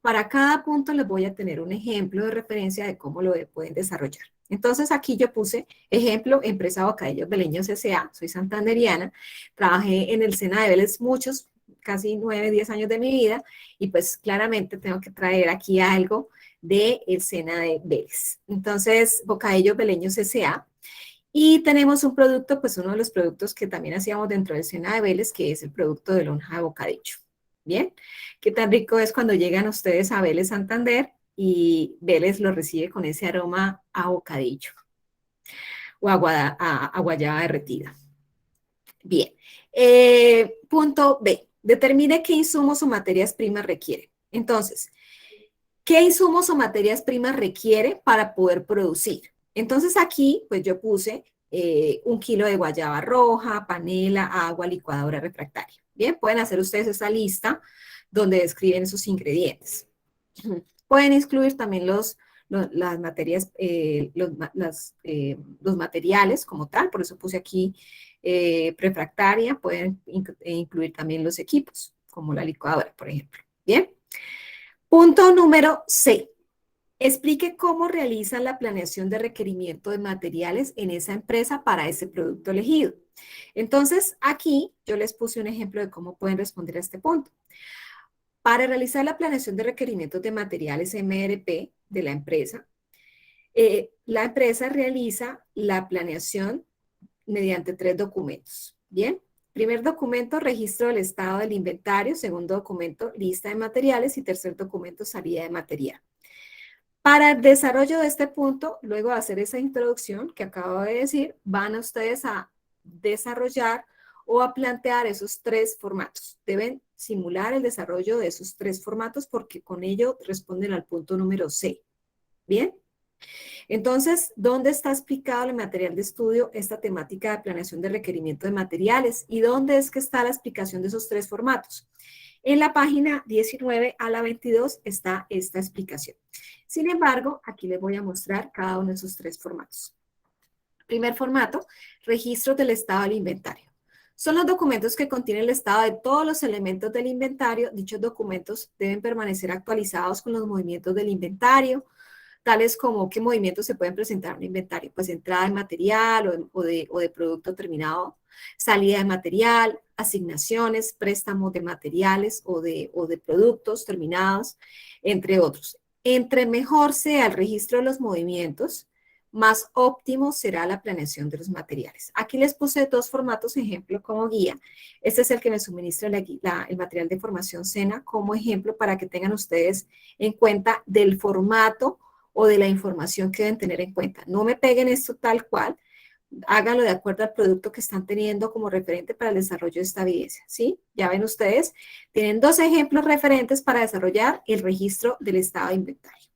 Para cada punto les voy a tener un ejemplo de referencia de cómo lo pueden desarrollar. Entonces, aquí yo puse ejemplo, empresa Bocadillos Beleños S.A., soy santanderiana, trabajé en el SENA de Vélez muchos, casi 9, 10 años de mi vida, y pues claramente tengo que traer aquí algo del SENA de Vélez. Entonces, Bocadillos Beleños S.A., y tenemos un producto, pues uno de los productos que también hacíamos dentro del SENA de Vélez, que es el producto de lonja de bocadillo. ¿Bien? ¿Qué tan rico es cuando llegan ustedes a Vélez Santander y Vélez lo recibe con ese aroma a bocadillo o a guayaba derretida? Bien. Punto B. Determine qué insumos o materias primas requiere. Entonces, ¿qué insumos o materias primas requiere para poder producir? Entonces aquí, pues yo puse 1 kilo de guayaba roja, panela, agua, licuadora refractaria. Bien, pueden hacer ustedes esa lista donde describen sus ingredientes. Pueden incluir también las materias, los materiales como tal, por eso puse aquí refractaria. Pueden incluir también los equipos, como la licuadora, por ejemplo. Bien. Punto número C. Explique cómo realizan la planeación de requerimiento de materiales en esa empresa para ese producto elegido. Entonces, aquí yo les puse un ejemplo de cómo pueden responder a este punto. Para realizar la planeación de requerimientos de materiales MRP de la empresa realiza la planeación mediante 3 documentos. Bien, primer documento, registro del estado del inventario. Segundo documento, lista de materiales. Y tercer documento, salida de material. Para el desarrollo de este punto, luego de hacer esa introducción que acabo de decir, van a ustedes a desarrollar o a plantear esos 3 formatos. Deben simular el desarrollo de esos 3 formatos porque con ello responden al punto número C. ¿Bien? Entonces, ¿dónde está explicado en el material de estudio esta temática de planeación de requerimiento de materiales? ¿Y dónde es que está la explicación de esos 3 formatos? En la página 19 a la 22 está esta explicación. Sin embargo, aquí les voy a mostrar cada uno de esos 3 formatos. Primer formato, registro del estado del inventario. Son los documentos que contienen el estado de todos los elementos del inventario. Dichos documentos deben permanecer actualizados con los movimientos del inventario, tales como qué movimientos se pueden presentar en un inventario, pues entrada de material o de producto terminado, salida de material, asignaciones, préstamos de materiales o de productos terminados, entre otros. Entre mejor sea el registro de los movimientos, más óptimo será la planeación de los materiales. Aquí les puse 2 formatos ejemplo como guía. Este es el que me suministra el material de formación SENA como ejemplo para que tengan ustedes en cuenta del formato o de la información que deben tener en cuenta. No me peguen esto tal cual, háganlo de acuerdo al producto que están teniendo como referente para el desarrollo de esta evidencia, ¿sí? Ya ven ustedes, tienen 2 ejemplos referentes para desarrollar el registro del estado de inventario.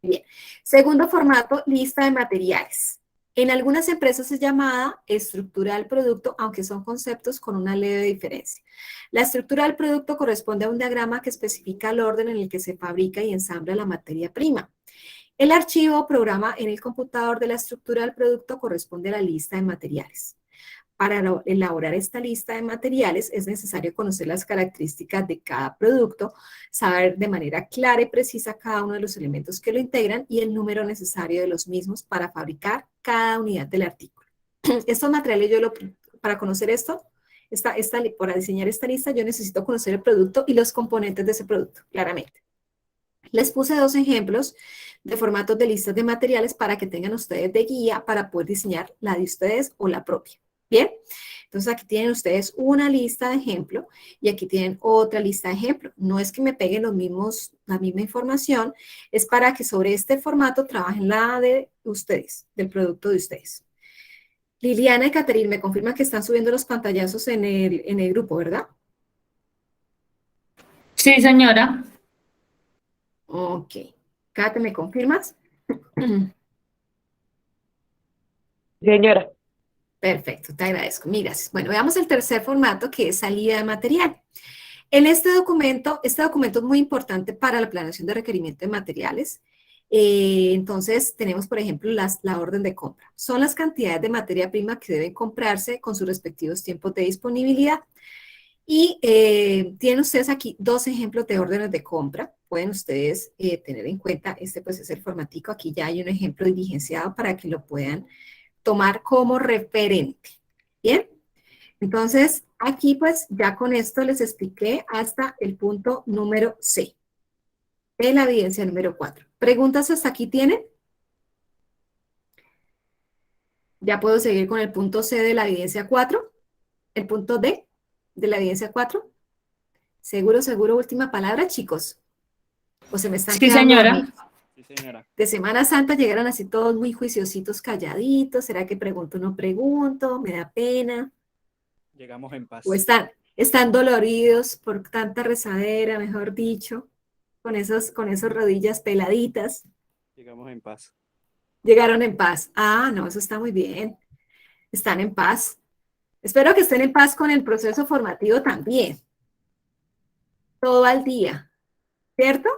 Bien, segundo formato, lista de materiales. En algunas empresas es llamada estructura del producto, aunque son conceptos con una leve diferencia. La estructura del producto corresponde a un diagrama que especifica el orden en el que se fabrica y ensambla la materia prima. El archivo o programa en el computador de la estructura del producto corresponde a la lista de materiales. Para elaborar esta lista de materiales es necesario conocer las características de cada producto, saber de manera clara y precisa cada uno de los elementos que lo integran y el número necesario de los mismos para fabricar cada unidad del artículo. Estos materiales, para conocer esto, para diseñar esta lista, yo necesito conocer el producto y los componentes de ese producto, claramente. Les puse 2 ejemplos de formatos de listas de materiales para que tengan ustedes de guía para poder diseñar la de ustedes o la propia. Bien, entonces aquí tienen ustedes una lista de ejemplo y aquí tienen otra lista de ejemplo. No es que me peguen la misma información, es para que sobre este formato trabajen la de ustedes, del producto de ustedes. Liliana y Caterine me confirman que están subiendo los pantallazos en el grupo, ¿verdad? Sí, señora. Ok. Kate, ¿me confirmas? Señora. Perfecto, te agradezco. Mira, bueno, veamos el tercer formato que es salida de material. En este documento es muy importante para la planeación de requerimiento de materiales. Entonces, tenemos, por ejemplo, la orden de compra. Son las cantidades de materia prima que deben comprarse con sus respectivos tiempos de disponibilidad. Y tienen ustedes aquí 2 ejemplos de órdenes de compra. Pueden ustedes tener en cuenta, pues es el formatico. Aquí ya hay un ejemplo diligenciado para que lo puedan tomar como referente. ¿Bien? Entonces, aquí pues ya con esto les expliqué hasta el punto número C de la evidencia número 4. ¿Preguntas hasta aquí tienen? Ya puedo seguir con el punto C de la evidencia 4. El punto D de la evidencia 4. Seguro, seguro, última palabra, chicos. ¿O se me están Sí, quedando señora. dormidos? Sí, señora. De Semana Santa llegaron así todos muy juiciositos, calladitos. ¿Será que pregunto o no pregunto? ¿Me da pena? Llegamos en paz. ¿O están doloridos por tanta rezadera, mejor dicho, con esas rodillas peladitas? Llegamos en paz. Llegaron en paz. Ah, no, eso está muy bien. Están en paz. Espero que estén en paz con el proceso formativo también. Todo al día, ¿cierto?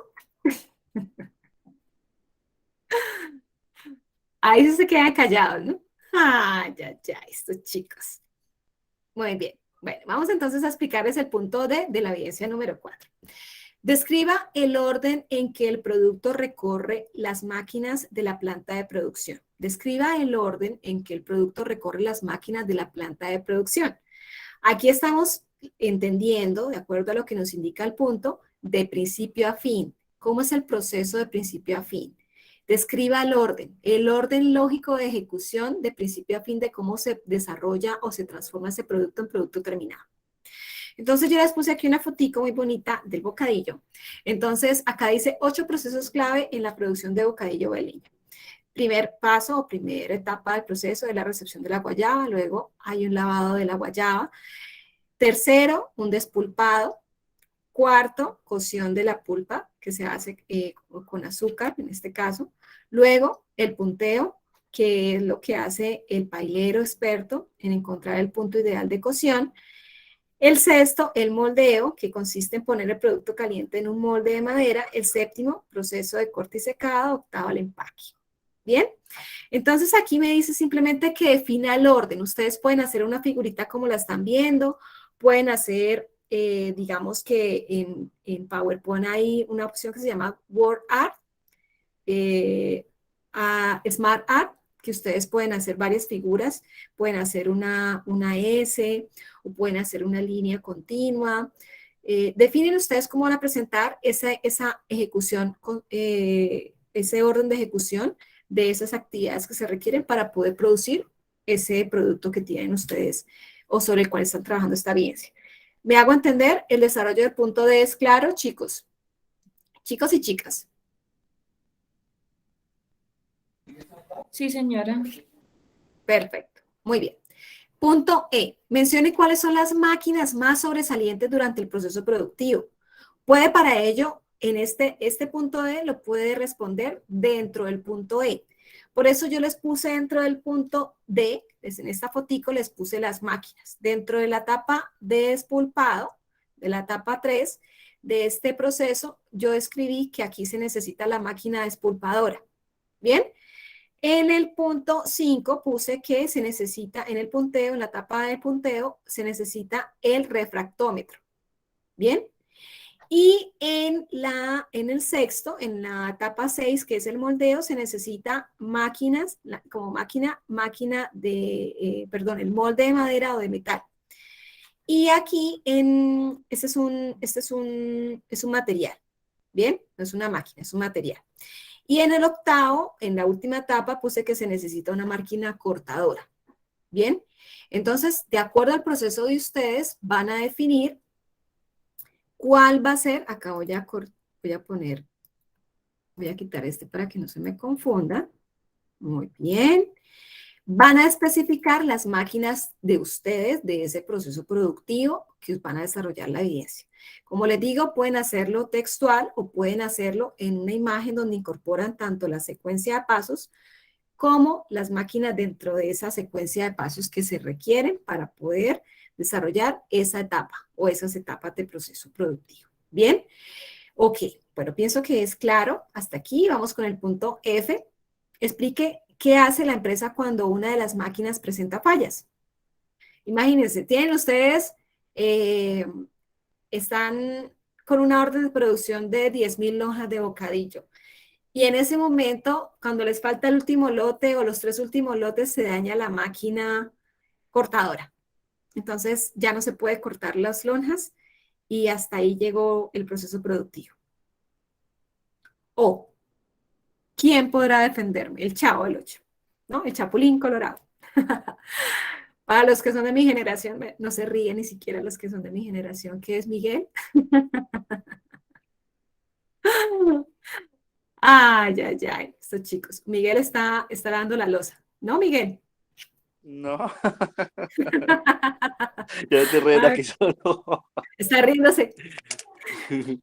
Ahí sí se quedan callados, ¿no? Ah, ya, estos chicos. Muy bien. Bueno, vamos entonces a explicarles el punto D de la evidencia número 4. Describa el orden en que el producto recorre las máquinas de la planta de producción. Describa el orden en que el producto recorre las máquinas de la planta de producción. Aquí estamos entendiendo, de acuerdo a lo que nos indica el punto, de principio a fin. ¿Cómo es el proceso de principio a fin? Describa el orden lógico de ejecución de principio a fin de cómo se desarrolla o se transforma ese producto en producto terminado. Entonces yo les puse aquí una fotico muy bonita del bocadillo. Entonces acá dice 8 procesos clave en la producción de bocadillo beleño. Primer paso o primera etapa del proceso de la recepción de la guayaba, luego hay un lavado de la guayaba. Tercero, un despulpado. Cuarto, cocción de la pulpa, que se hace con azúcar, en este caso. Luego, el punteo, que es lo que hace el pailero experto en encontrar el punto ideal de cocción. El sexto, el moldeo, que consiste en poner el producto caliente en un molde de madera. El séptimo, proceso de corte y secado. Octavo, el empaque. ¿Bien? Entonces, aquí me dice simplemente que defina el orden. Ustedes pueden hacer una figurita como la están viendo, pueden hacer... digamos que en PowerPoint hay una opción que se llama Word Art, Smart Art, que ustedes pueden hacer varias figuras, pueden hacer una S, o pueden hacer una línea continua. Definen ustedes cómo van a presentar esa ejecución, ese orden de ejecución de esas actividades que se requieren para poder producir ese producto que tienen ustedes o sobre el cual están trabajando esta evidencia. ¿Me hago entender? El desarrollo del punto D es claro, chicos. Chicos y chicas. Sí, señora. Perfecto. Muy bien. Punto E. Mencione cuáles son las máquinas más sobresalientes durante el proceso productivo. Puede para ello, en este punto E, lo puede responder dentro del punto E. Por eso yo les puse dentro del punto D, en esta fotico les puse las máquinas. Dentro de la etapa de despulpado, de la etapa 3, de este proceso, yo escribí que aquí se necesita la máquina despulpadora. ¿Bien? En el punto 5 puse que se necesita, en el punteo, en la etapa de punteo, se necesita el refractómetro. ¿Bien? Y en el sexto, en la etapa 6, que es el moldeo, se necesita máquinas, como máquina de, el molde de madera o de metal. Y aquí, este es un material, ¿bien? No es una máquina, es un material. Y en el octavo, en la última etapa, puse que se necesita una máquina cortadora, ¿bien? Entonces, de acuerdo al proceso de ustedes, van a definir cuál va a ser, acá voy a quitar este para que no se me confunda. Muy bien. Van a especificar las máquinas de ustedes, de ese proceso productivo que van a desarrollar la evidencia. Como les digo, pueden hacerlo textual o pueden hacerlo en una imagen donde incorporan tanto la secuencia de pasos como las máquinas dentro de esa secuencia de pasos que se requieren para poder desarrollar esa etapa o esas etapas de proceso productivo. ¿Bien? Ok, bueno, pienso que es claro. Hasta aquí vamos con el punto F. Explique qué hace la empresa cuando una de las máquinas presenta fallas. Imagínense, tienen ustedes, están con una orden de producción de 10,000 lonjas de bocadillo. Y en ese momento, cuando les falta el último lote o los 3 últimos lotes, se daña la máquina cortadora. Entonces, ya no se puede cortar las lonjas y hasta ahí llegó el proceso productivo. O, ¿quién podrá defenderme? El Chavo del Ocho, ¿no? El Chapulín Colorado. Para los que son de mi generación, no se ríen ni siquiera los que son de mi generación, ¿qué es Miguel? Ay, ay, ay, estos chicos. Miguel está dando la loza. ¿No, Miguel? No, yo estoy riendo aquí solo. Está riéndose,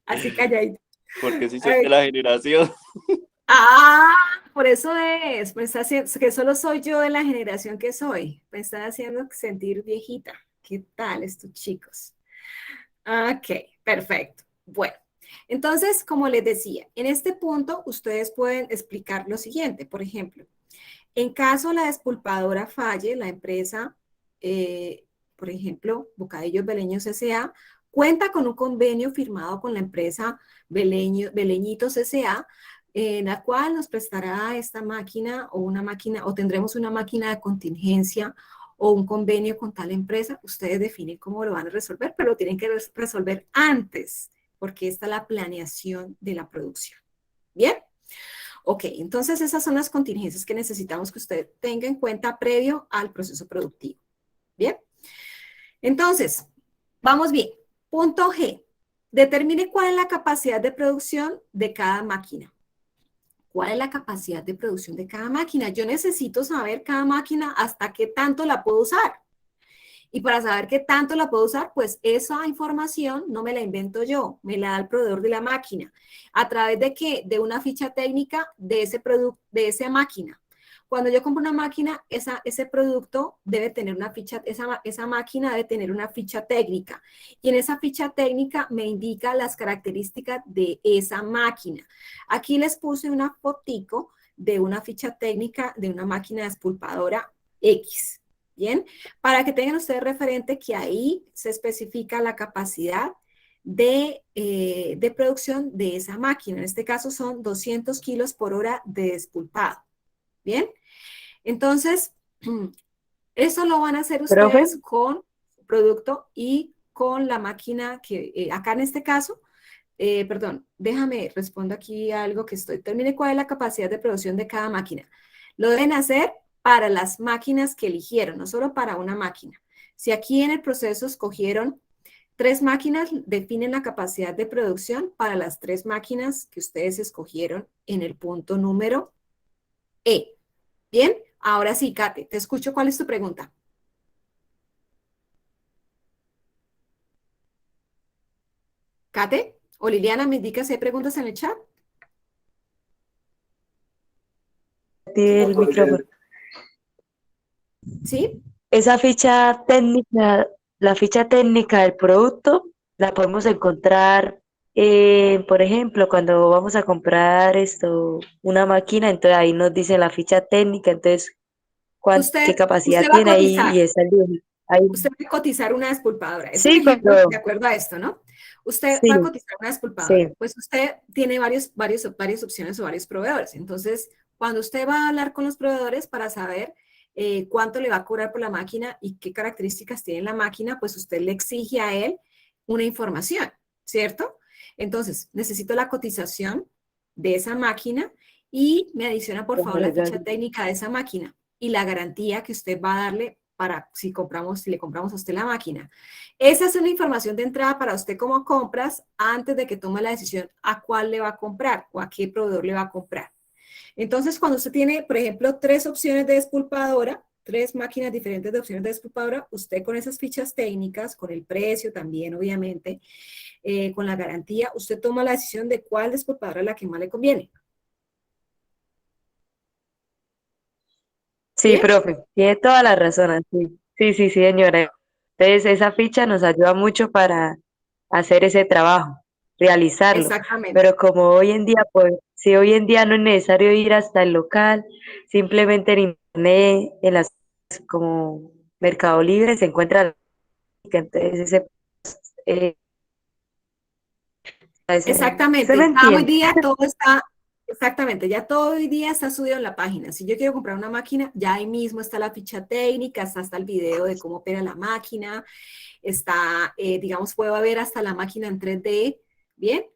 así calladito. Porque sí soy de la generación. Por eso es, me está haciendo, que solo soy yo de la generación que soy. Me está haciendo sentir viejita. ¿Qué tal estos chicos? Ok, perfecto. Bueno, entonces, como les decía, en este punto ustedes pueden explicar lo siguiente. Por ejemplo, en caso la despulpadora falle, la empresa, por ejemplo, Bocadillos Beleños S.A., cuenta con un convenio firmado con la empresa Beleñitos S.A., en la cual nos prestará esta máquina o tendremos una máquina de contingencia o un convenio con tal empresa. Ustedes definen cómo lo van a resolver, pero lo tienen que resolver antes, porque esta es la planeación de la producción. ¿Bien? Ok, entonces esas son las contingencias que necesitamos que usted tenga en cuenta previo al proceso productivo. ¿Bien? Entonces, vamos bien. Punto G. Determine cuál es la capacidad de producción de cada máquina. ¿Cuál es la capacidad de producción de cada máquina? Yo necesito saber cada máquina hasta qué tanto la puedo usar. Y para saber qué tanto la puedo usar, pues esa información no me la invento yo, me la da el proveedor de la máquina. ¿A través de qué? De una ficha técnica de ese producto, de esa máquina. Cuando yo compro una máquina, ese producto debe tener una ficha, esa máquina debe tener una ficha técnica. Y en esa ficha técnica me indica las características de esa máquina. Aquí les puse una fotico de una ficha técnica de una máquina despulpadora X. Bien, para que tengan ustedes referente que ahí se especifica la capacidad de producción de esa máquina. En este caso son 200 kilos por hora de despulpado. Bien, entonces, eso lo van a hacer ustedes con su producto y con la máquina que, acá en este caso, perdón, déjame, respondo aquí algo que termine cuál es la capacidad de producción de cada máquina. Lo deben hacer para las máquinas que eligieron, no solo para una máquina. Si aquí en el proceso escogieron 3 máquinas, definen la capacidad de producción para las 3 máquinas que ustedes escogieron en el punto número E. Bien, ahora sí, Kate, te escucho. ¿Cuál es tu pregunta? Kate o Liliana, ¿me indicas si hay preguntas en el chat? el micrófono. ¿Sí? Esa ficha técnica, la ficha técnica del producto, la podemos encontrar, por ejemplo, cuando vamos a comprar una máquina, entonces ahí nos dice la ficha técnica, entonces qué Usted capacidad va a tiene ahí y cotizar. está el dibujo. Ahí. Usted va a cotizar una despulpadora. Es un Sí, ejemplo cuando, de acuerdo a esto, ¿no? Usted sí, va a cotizar una despulpadora. sí. Pues usted tiene varias opciones o varios proveedores. Entonces, cuando usted va a hablar con los proveedores para saber cuánto le va a cobrar por la máquina y qué características tiene la máquina, pues usted le exige a él una información, ¿cierto? Entonces, necesito la cotización de esa máquina y me adiciona, por favor, la ficha técnica de esa máquina y la garantía que usted va a darle para si le compramos a usted la máquina. Esa es una información de entrada para usted como compras antes de que tome la decisión a cuál le va a comprar o a qué proveedor le va a comprar. Entonces, cuando usted tiene, por ejemplo, 3 opciones de despulpadora, 3 máquinas diferentes de opciones de despulpadora, usted con esas fichas técnicas, con el precio también, obviamente, con la garantía, usted toma la decisión de cuál despulpadora es la que más le conviene. Sí, ¿Bien? profe, tiene toda la razón, así. Sí, sí, sí, señora. Entonces, esa ficha nos ayuda mucho para hacer ese trabajo, realizarlo. Exactamente. Pero como hoy en día, pues, si hoy en día no es necesario ir hasta el local, simplemente en internet, en las como Mercado Libre se encuentra la ficha, entonces eh, ¿se me Exactamente, ya hoy entiende? día todo está, exactamente, ya todo hoy día está subido en la página. Si yo quiero comprar una máquina, ya ahí mismo está la ficha técnica, está hasta el video de cómo opera la máquina, está, digamos, puedo ver hasta la máquina en 3D, ¿bien?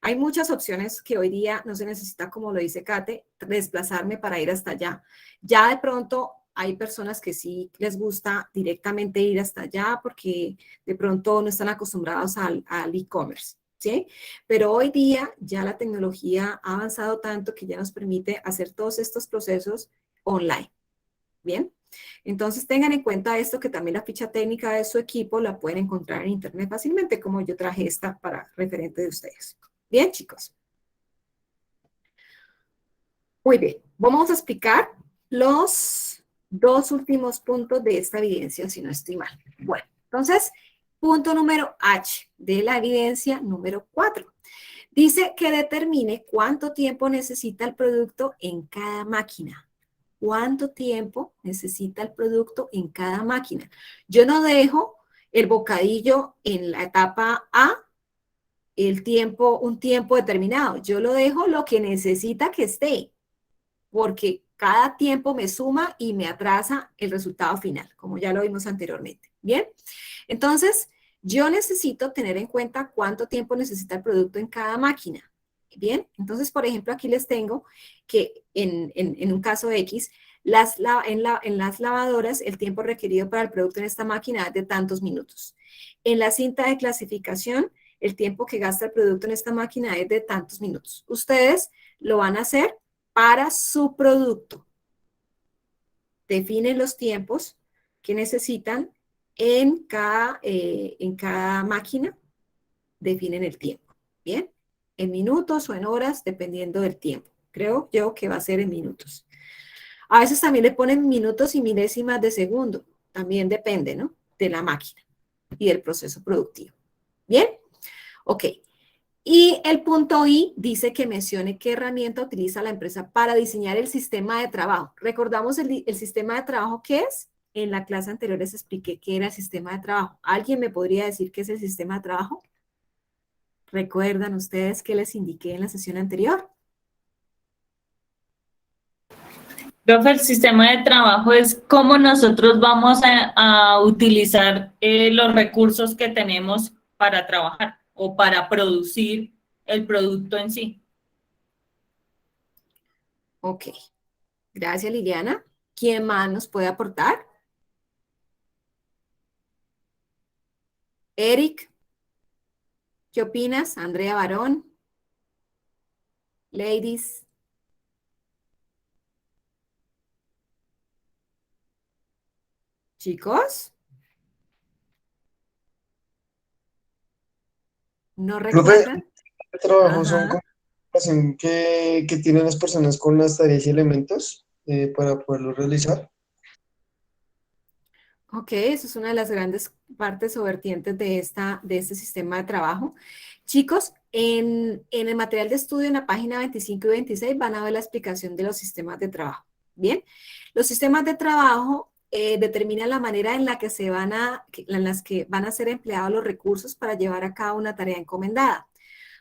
Hay muchas opciones que hoy día no se necesita, como lo dice Kate, desplazarme para ir hasta allá. Ya de pronto hay personas que sí les gusta directamente ir hasta allá porque de pronto no están acostumbrados al e-commerce. ¿Sí? Pero hoy día ya la tecnología ha avanzado tanto que ya nos permite hacer todos estos procesos online. ¿Bien? Entonces tengan en cuenta esto, que también la ficha técnica de su equipo la pueden encontrar en internet fácilmente, como yo traje esta para referente de ustedes. Bien, chicos. Muy bien. Vamos a explicar los 2 últimos puntos de esta evidencia, si no estoy mal. Bueno, entonces, punto número H de la evidencia número 4. Dice que determine cuánto tiempo necesita el producto en cada máquina. ¿Cuánto tiempo necesita el producto en cada máquina? Yo no dejo el bocadillo en la etapa A un tiempo determinado. Yo lo dejo lo que necesita que esté, porque cada tiempo me suma y me atrasa el resultado final, como ya lo vimos anteriormente. Bien, entonces yo necesito tener en cuenta cuánto tiempo necesita el producto en cada máquina. Bien, entonces, por ejemplo, aquí les tengo que en un caso X, en las lavadoras, el tiempo requerido para el producto en esta máquina es de tantos minutos. En la cinta de clasificación, el tiempo que gasta el producto en esta máquina es de tantos minutos. Ustedes lo van a hacer para su producto. Definen los tiempos que necesitan en cada máquina, definen el tiempo. ¿Bien? En minutos o en horas, dependiendo del tiempo. Creo yo que va a ser en minutos. A veces también le ponen minutos y milésimas de segundo. También depende, ¿no? De la máquina y del proceso productivo. ¿Bien? Ok. Y el punto I dice que mencione qué herramienta utiliza la empresa para diseñar el sistema de trabajo. ¿Recordamos el sistema de trabajo qué es? En la clase anterior les expliqué qué era el sistema de trabajo. ¿Alguien me podría decir qué es el sistema de trabajo? ¿Recuerdan ustedes qué les indiqué en la sesión anterior? Profe, el sistema de trabajo es cómo nosotros vamos a utilizar los recursos que tenemos para trabajar o para producir el producto en sí. Ok. Gracias, Liliana. ¿Quién más nos puede aportar? Eric, ¿qué opinas? Andrea Barón. Ladies. Chicos. ¿No Profe, recuerdan? ¿qué trabajo son Ajá. con que tienen las personas con las tareas y elementos? para poderlo realizar. Ok, eso es una de las grandes partes o vertientes de este sistema de trabajo. Chicos, en el material de estudio, en la página 25 y 26, van a ver la explicación de los sistemas de trabajo. Bien, los sistemas de trabajo determinan la manera en la que en las que van a ser empleados los recursos para llevar a cabo una tarea encomendada.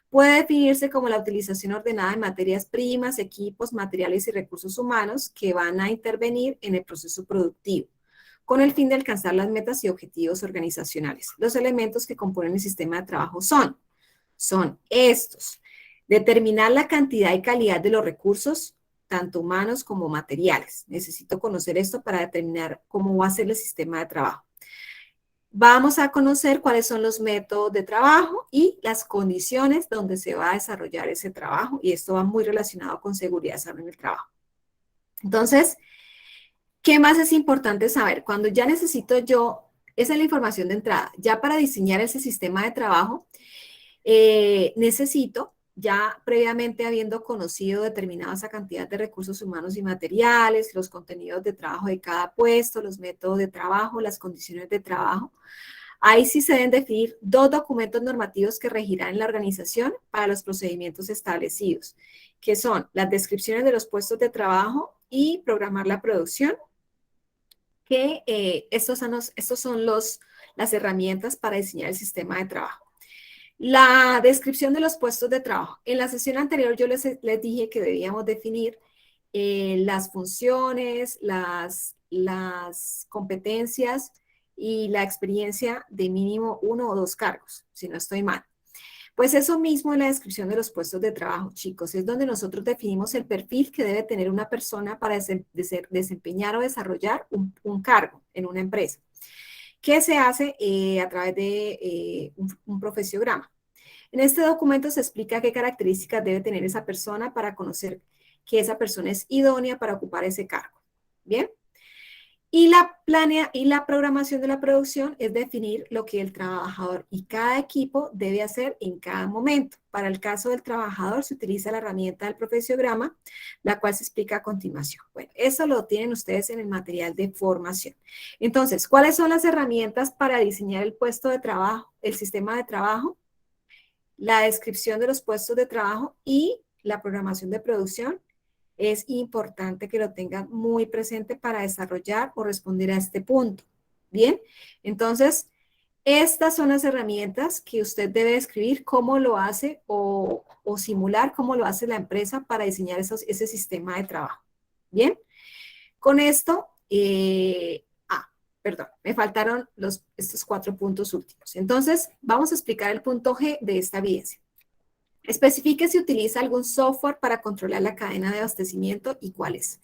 Puede definirse como la utilización ordenada de materias primas, equipos, materiales y recursos humanos que van a intervenir en el proceso productivo, con el fin de alcanzar las metas y objetivos organizacionales. Los elementos que componen el sistema de trabajo son estos: determinar la cantidad y calidad de los recursos, tanto humanos como materiales. Necesito conocer esto para determinar cómo va a ser el sistema de trabajo. Vamos a conocer cuáles son los métodos de trabajo y las condiciones donde se va a desarrollar ese trabajo, y esto va muy relacionado con seguridad en el trabajo. Entonces, ¿qué más es importante saber? Cuando ya necesito yo, esa es la información de entrada, ya para diseñar ese sistema de trabajo, necesito, ya previamente habiendo conocido determinada esa cantidad de recursos humanos y materiales, los contenidos de trabajo de cada puesto, los métodos de trabajo, las condiciones de trabajo, ahí sí se deben definir 2 documentos normativos que regirán en la organización para los procedimientos establecidos, que son las descripciones de los puestos de trabajo y programar la producción, que estos son las herramientas para diseñar el sistema de trabajo. La descripción de los puestos de trabajo. En la sesión anterior yo les dije que debíamos definir las funciones, las competencias y la experiencia de mínimo 1 o 2 cargos, si no estoy mal. Pues eso mismo en la descripción de los puestos de trabajo, chicos, es donde nosotros definimos el perfil que debe tener una persona para desempeñar o desarrollar un cargo en una empresa, que se hace a través de un profesiograma. En este documento se explica qué características debe tener esa persona para conocer que esa persona es idónea para ocupar ese cargo. ¿Bien? Y la programación de la producción es definir lo que el trabajador y cada equipo debe hacer en cada momento. Para el caso del trabajador se utiliza la herramienta del profesiograma, la cual se explica a continuación. Bueno, eso lo tienen ustedes en el material de formación. Entonces, ¿cuáles son las herramientas para diseñar el puesto de trabajo, el sistema de trabajo? La descripción de los puestos de trabajo y la programación de producción. Es importante que lo tengan muy presente para desarrollar o responder a este punto. Bien, entonces, estas son las herramientas que usted debe escribir cómo lo hace o simular cómo lo hace la empresa para diseñar ese sistema de trabajo. Bien, con esto, perdón, me faltaron estos 4 puntos últimos. Entonces, vamos a explicar el punto G de esta evidencia. Especifique si utiliza algún software para controlar la cadena de abastecimiento y cuál es.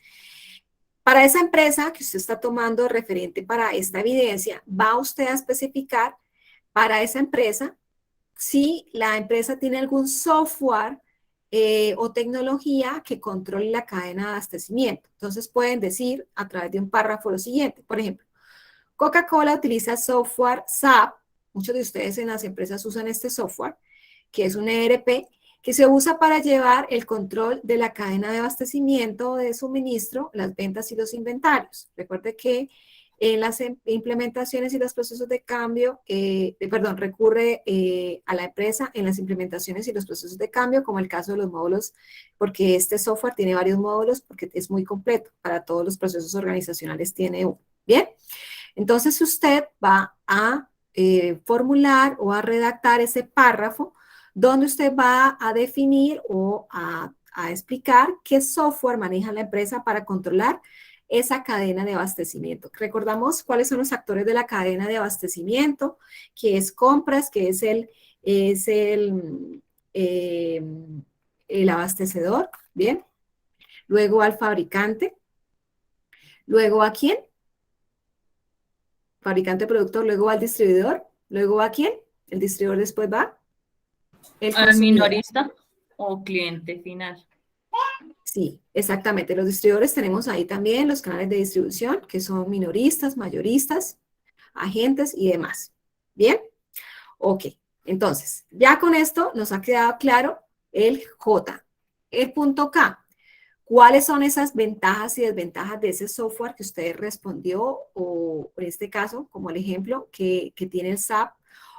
Para esa empresa que usted está tomando referente para esta evidencia, va usted a especificar para esa empresa si la empresa tiene algún software o tecnología que controle la cadena de abastecimiento. Entonces pueden decir a través de un párrafo lo siguiente. Por ejemplo, Coca-Cola utiliza software SAP. Muchos de ustedes en las empresas usan este software, que es un ERP, que se usa para llevar el control de la cadena de abastecimiento, de suministro, las ventas y los inventarios. Recuerde que en las implementaciones y los procesos de cambio, recurre a la empresa en las implementaciones y los procesos de cambio, como el caso de los módulos, porque este software tiene varios módulos, porque es muy completo, para todos los procesos organizacionales tiene uno. Bien, entonces usted va a formular o a redactar ese párrafo donde usted va a definir o a explicar qué software maneja la empresa para controlar esa cadena de abastecimiento. Recordamos cuáles son los actores de la cadena de abastecimiento, que es compras, que es el abastecedor, ¿bien? Luego al fabricante. Luego ¿a quién? Fabricante, productor, luego al distribuidor. Luego ¿a quién? El distribuidor después va el al consumidor. minorista o cliente final. Sí, exactamente. Los distribuidores tenemos ahí también los canales de distribución, que son minoristas, mayoristas, agentes y demás. ¿Bien? Ok. Entonces, ya con esto nos ha quedado claro el J. El punto K. ¿Cuáles son esas ventajas y desventajas de ese software que usted respondió? O en este caso, como el ejemplo que tiene el SAP,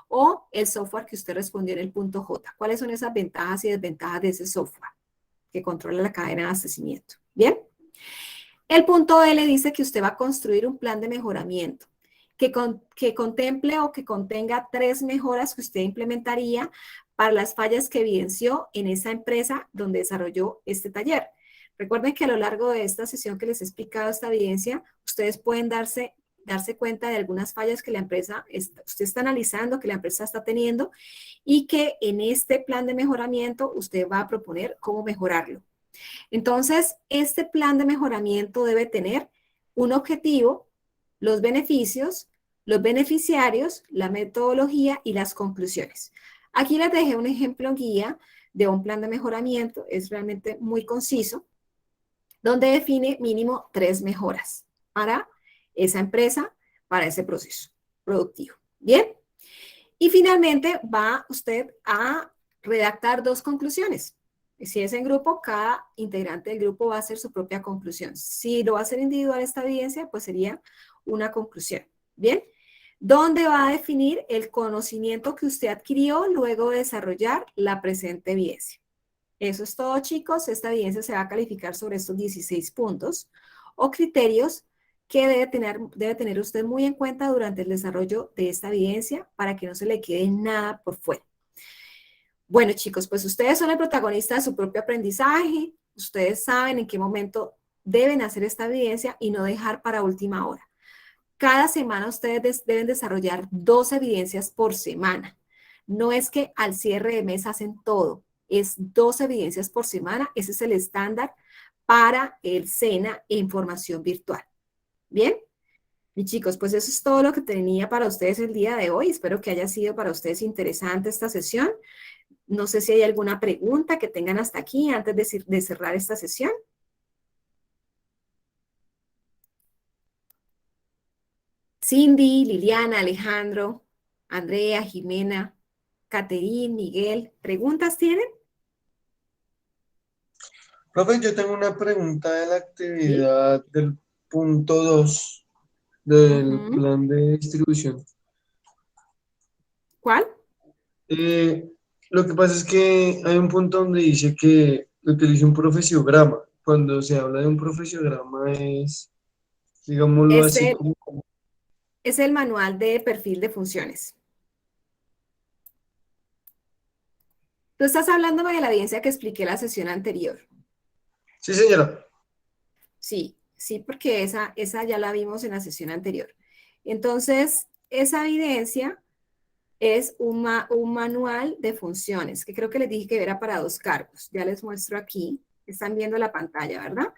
o el software que usted respondió en el punto J. ¿Cuáles son esas ventajas y desventajas de ese software que controla la cadena de abastecimiento? Bien. El punto L dice que usted va a construir un plan de mejoramiento que contemple o que contenga 3 mejoras que usted implementaría para las fallas que evidenció en esa empresa donde desarrolló este taller. Recuerden que a lo largo de esta sesión que les he explicado esta evidencia, ustedes pueden darse cuenta de algunas fallas que la empresa, usted está analizando, que la empresa está teniendo y que en este plan de mejoramiento usted va a proponer cómo mejorarlo. Entonces, este plan de mejoramiento debe tener un objetivo, los beneficios, los beneficiarios, la metodología y las conclusiones. Aquí les dejé un ejemplo guía de un plan de mejoramiento, es realmente muy conciso, donde define mínimo 3 mejoras para esa empresa, para ese proceso productivo. ¿Bien? Y finalmente va usted a redactar 2 conclusiones. Si es en grupo, cada integrante del grupo va a hacer su propia conclusión. Si lo va a hacer individual esta evidencia, pues sería una conclusión. ¿Bien? Donde va a definir el conocimiento que usted adquirió luego de desarrollar la presente evidencia. Eso es todo, chicos. Esta evidencia se va a calificar sobre estos 16 puntos o criterios que debe tener usted muy en cuenta durante el desarrollo de esta evidencia para que no se le quede nada por fuera. Bueno, chicos, pues ustedes son el protagonista de su propio aprendizaje. Ustedes saben en qué momento deben hacer esta evidencia y no dejar para última hora. Cada semana ustedes deben desarrollar 2 evidencias por semana. No es que al cierre de mes hacen todo. Es 2 evidencias por semana. Ese es el estándar para el SENA en formación virtual. ¿Bien? Y chicos, pues eso es todo lo que tenía para ustedes el día de hoy. Espero que haya sido para ustedes interesante esta sesión. No sé si hay alguna pregunta que tengan hasta aquí antes de cerrar esta sesión. Cindy, Liliana, Alejandro, Andrea, Jimena, Caterín, Miguel, ¿preguntas tienen? Profe, yo tengo una pregunta de la actividad del punto 2 del plan de distribución. ¿Cuál? Lo que pasa es que hay un punto donde dice que utilice un profesiograma. Cuando se habla de un profesiograma es, digámoslo así, como... Es el manual de perfil de funciones. Tú estás hablando de la evidencia que expliqué la sesión anterior. Sí, señora. Sí, sí, porque esa ya la vimos en la sesión anterior. Entonces, esa evidencia es un manual de funciones, que creo que les dije que era para 2 cargos. Ya les muestro aquí. Están viendo la pantalla, ¿verdad?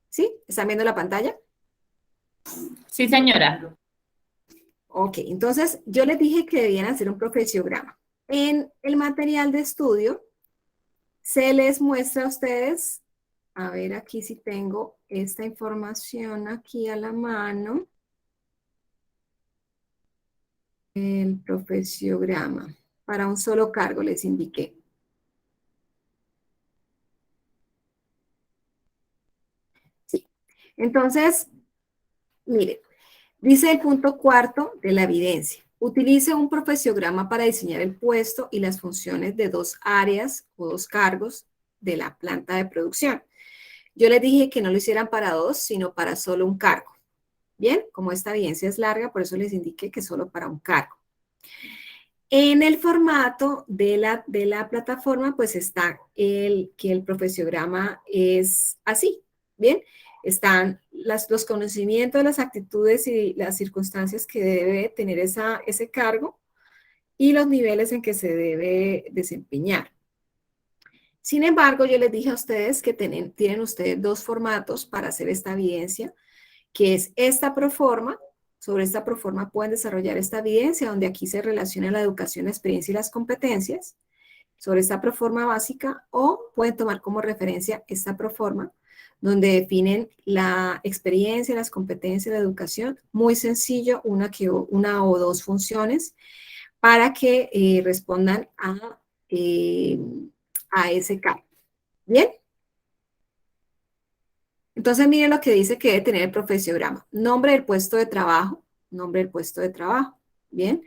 ¿Sí? ¿Están viendo la pantalla? Sí, señora. Ok, entonces yo les dije que debían hacer un profesiograma. En el material de estudio se les muestra a ustedes, a ver aquí si tengo esta información aquí a la mano, el profesiograma, para un solo cargo les indiqué. Sí, entonces, miren, dice el punto 4 de la evidencia. Utilice un profesiograma para diseñar el puesto y las funciones de 2 áreas o 2 cargos de la planta de producción. Yo les dije que no lo hicieran para 2, sino para solo un cargo. Bien, como esta evidencia es larga, por eso les indiqué que solo para un cargo. En el formato de la plataforma, pues está que el profesiograma es así. Bien, están los conocimientos, las actitudes y las circunstancias que debe tener ese cargo y los niveles en que se debe desempeñar. Sin embargo, yo les dije a ustedes que tienen ustedes 2 formatos para hacer esta evidencia, que es esta proforma. Sobre esta proforma pueden desarrollar esta evidencia, donde aquí se relaciona la educación, la experiencia y las competencias. Sobre esta proforma básica, o pueden tomar como referencia esta proforma, donde definen la experiencia, las competencias, la educación. Muy sencillo, una o 2 funciones para que respondan a a ese cargo. ¿Bien? Entonces, miren lo que dice que debe tener el profesiograma. Nombre del puesto de trabajo, ¿bien?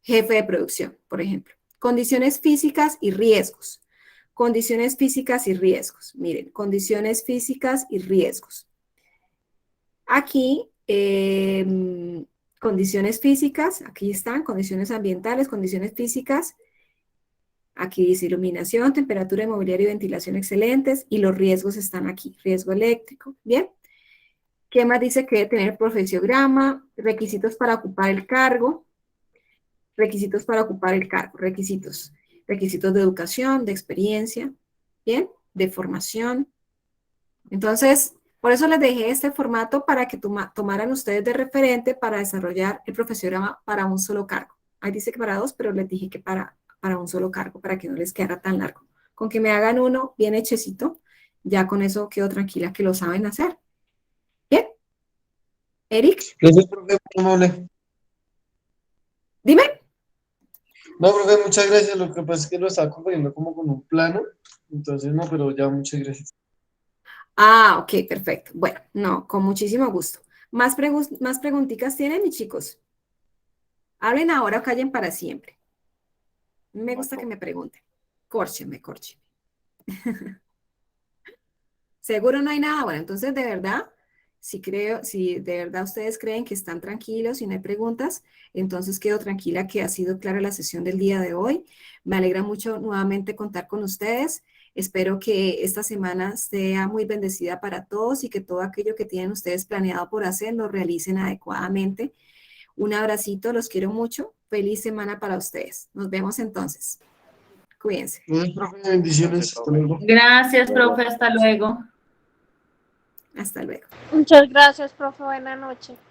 Jefe de producción, por ejemplo. Condiciones físicas y riesgos. Condiciones físicas y riesgos. Miren, condiciones físicas y riesgos. Aquí, condiciones físicas, aquí están, condiciones ambientales, condiciones físicas. Aquí dice iluminación, temperatura de mobiliario y ventilación excelentes, y los riesgos están aquí, riesgo eléctrico, ¿bien? ¿Qué más dice que debe tener profesiograma? Requisitos para ocupar el cargo, requisitos de educación, de experiencia, ¿bien? De formación. Entonces, por eso les dejé este formato para que tomaran ustedes de referente para desarrollar el profesiograma para un solo cargo. Ahí dice que para dos, pero les dije que para un solo cargo, para que no les quedara tan largo. Con que me hagan uno bien hechecito, ya con eso quedo tranquila que lo saben hacer. ¿Bien? Eric, Gracias, profe, muy amable. dime. No, profe, muchas gracias. Lo que pasa es que lo estaba componiendo como con un plano. Entonces, no, pero ya muchas gracias. Ah, ok, perfecto. Bueno, no, con muchísimo gusto. ¿Más preguntitas tienen, mis chicos? Hablen ahora o callen para siempre. Me gusta que me pregunten. Córchenme. ¿Seguro no hay nada? Bueno, entonces de verdad, si de verdad ustedes creen que están tranquilos y no hay preguntas, entonces quedo tranquila que ha sido clara la sesión del día de hoy. Me alegra mucho nuevamente contar con ustedes. Espero que esta semana sea muy bendecida para todos y que todo aquello que tienen ustedes planeado por hacer lo realicen adecuadamente. Un abracito, los quiero mucho. Feliz semana para ustedes. Nos vemos entonces. Cuídense. Gracias, profe, bendiciones. Hasta luego. Gracias, profe, hasta luego. Hasta luego. Muchas gracias, profe. Buenas noches.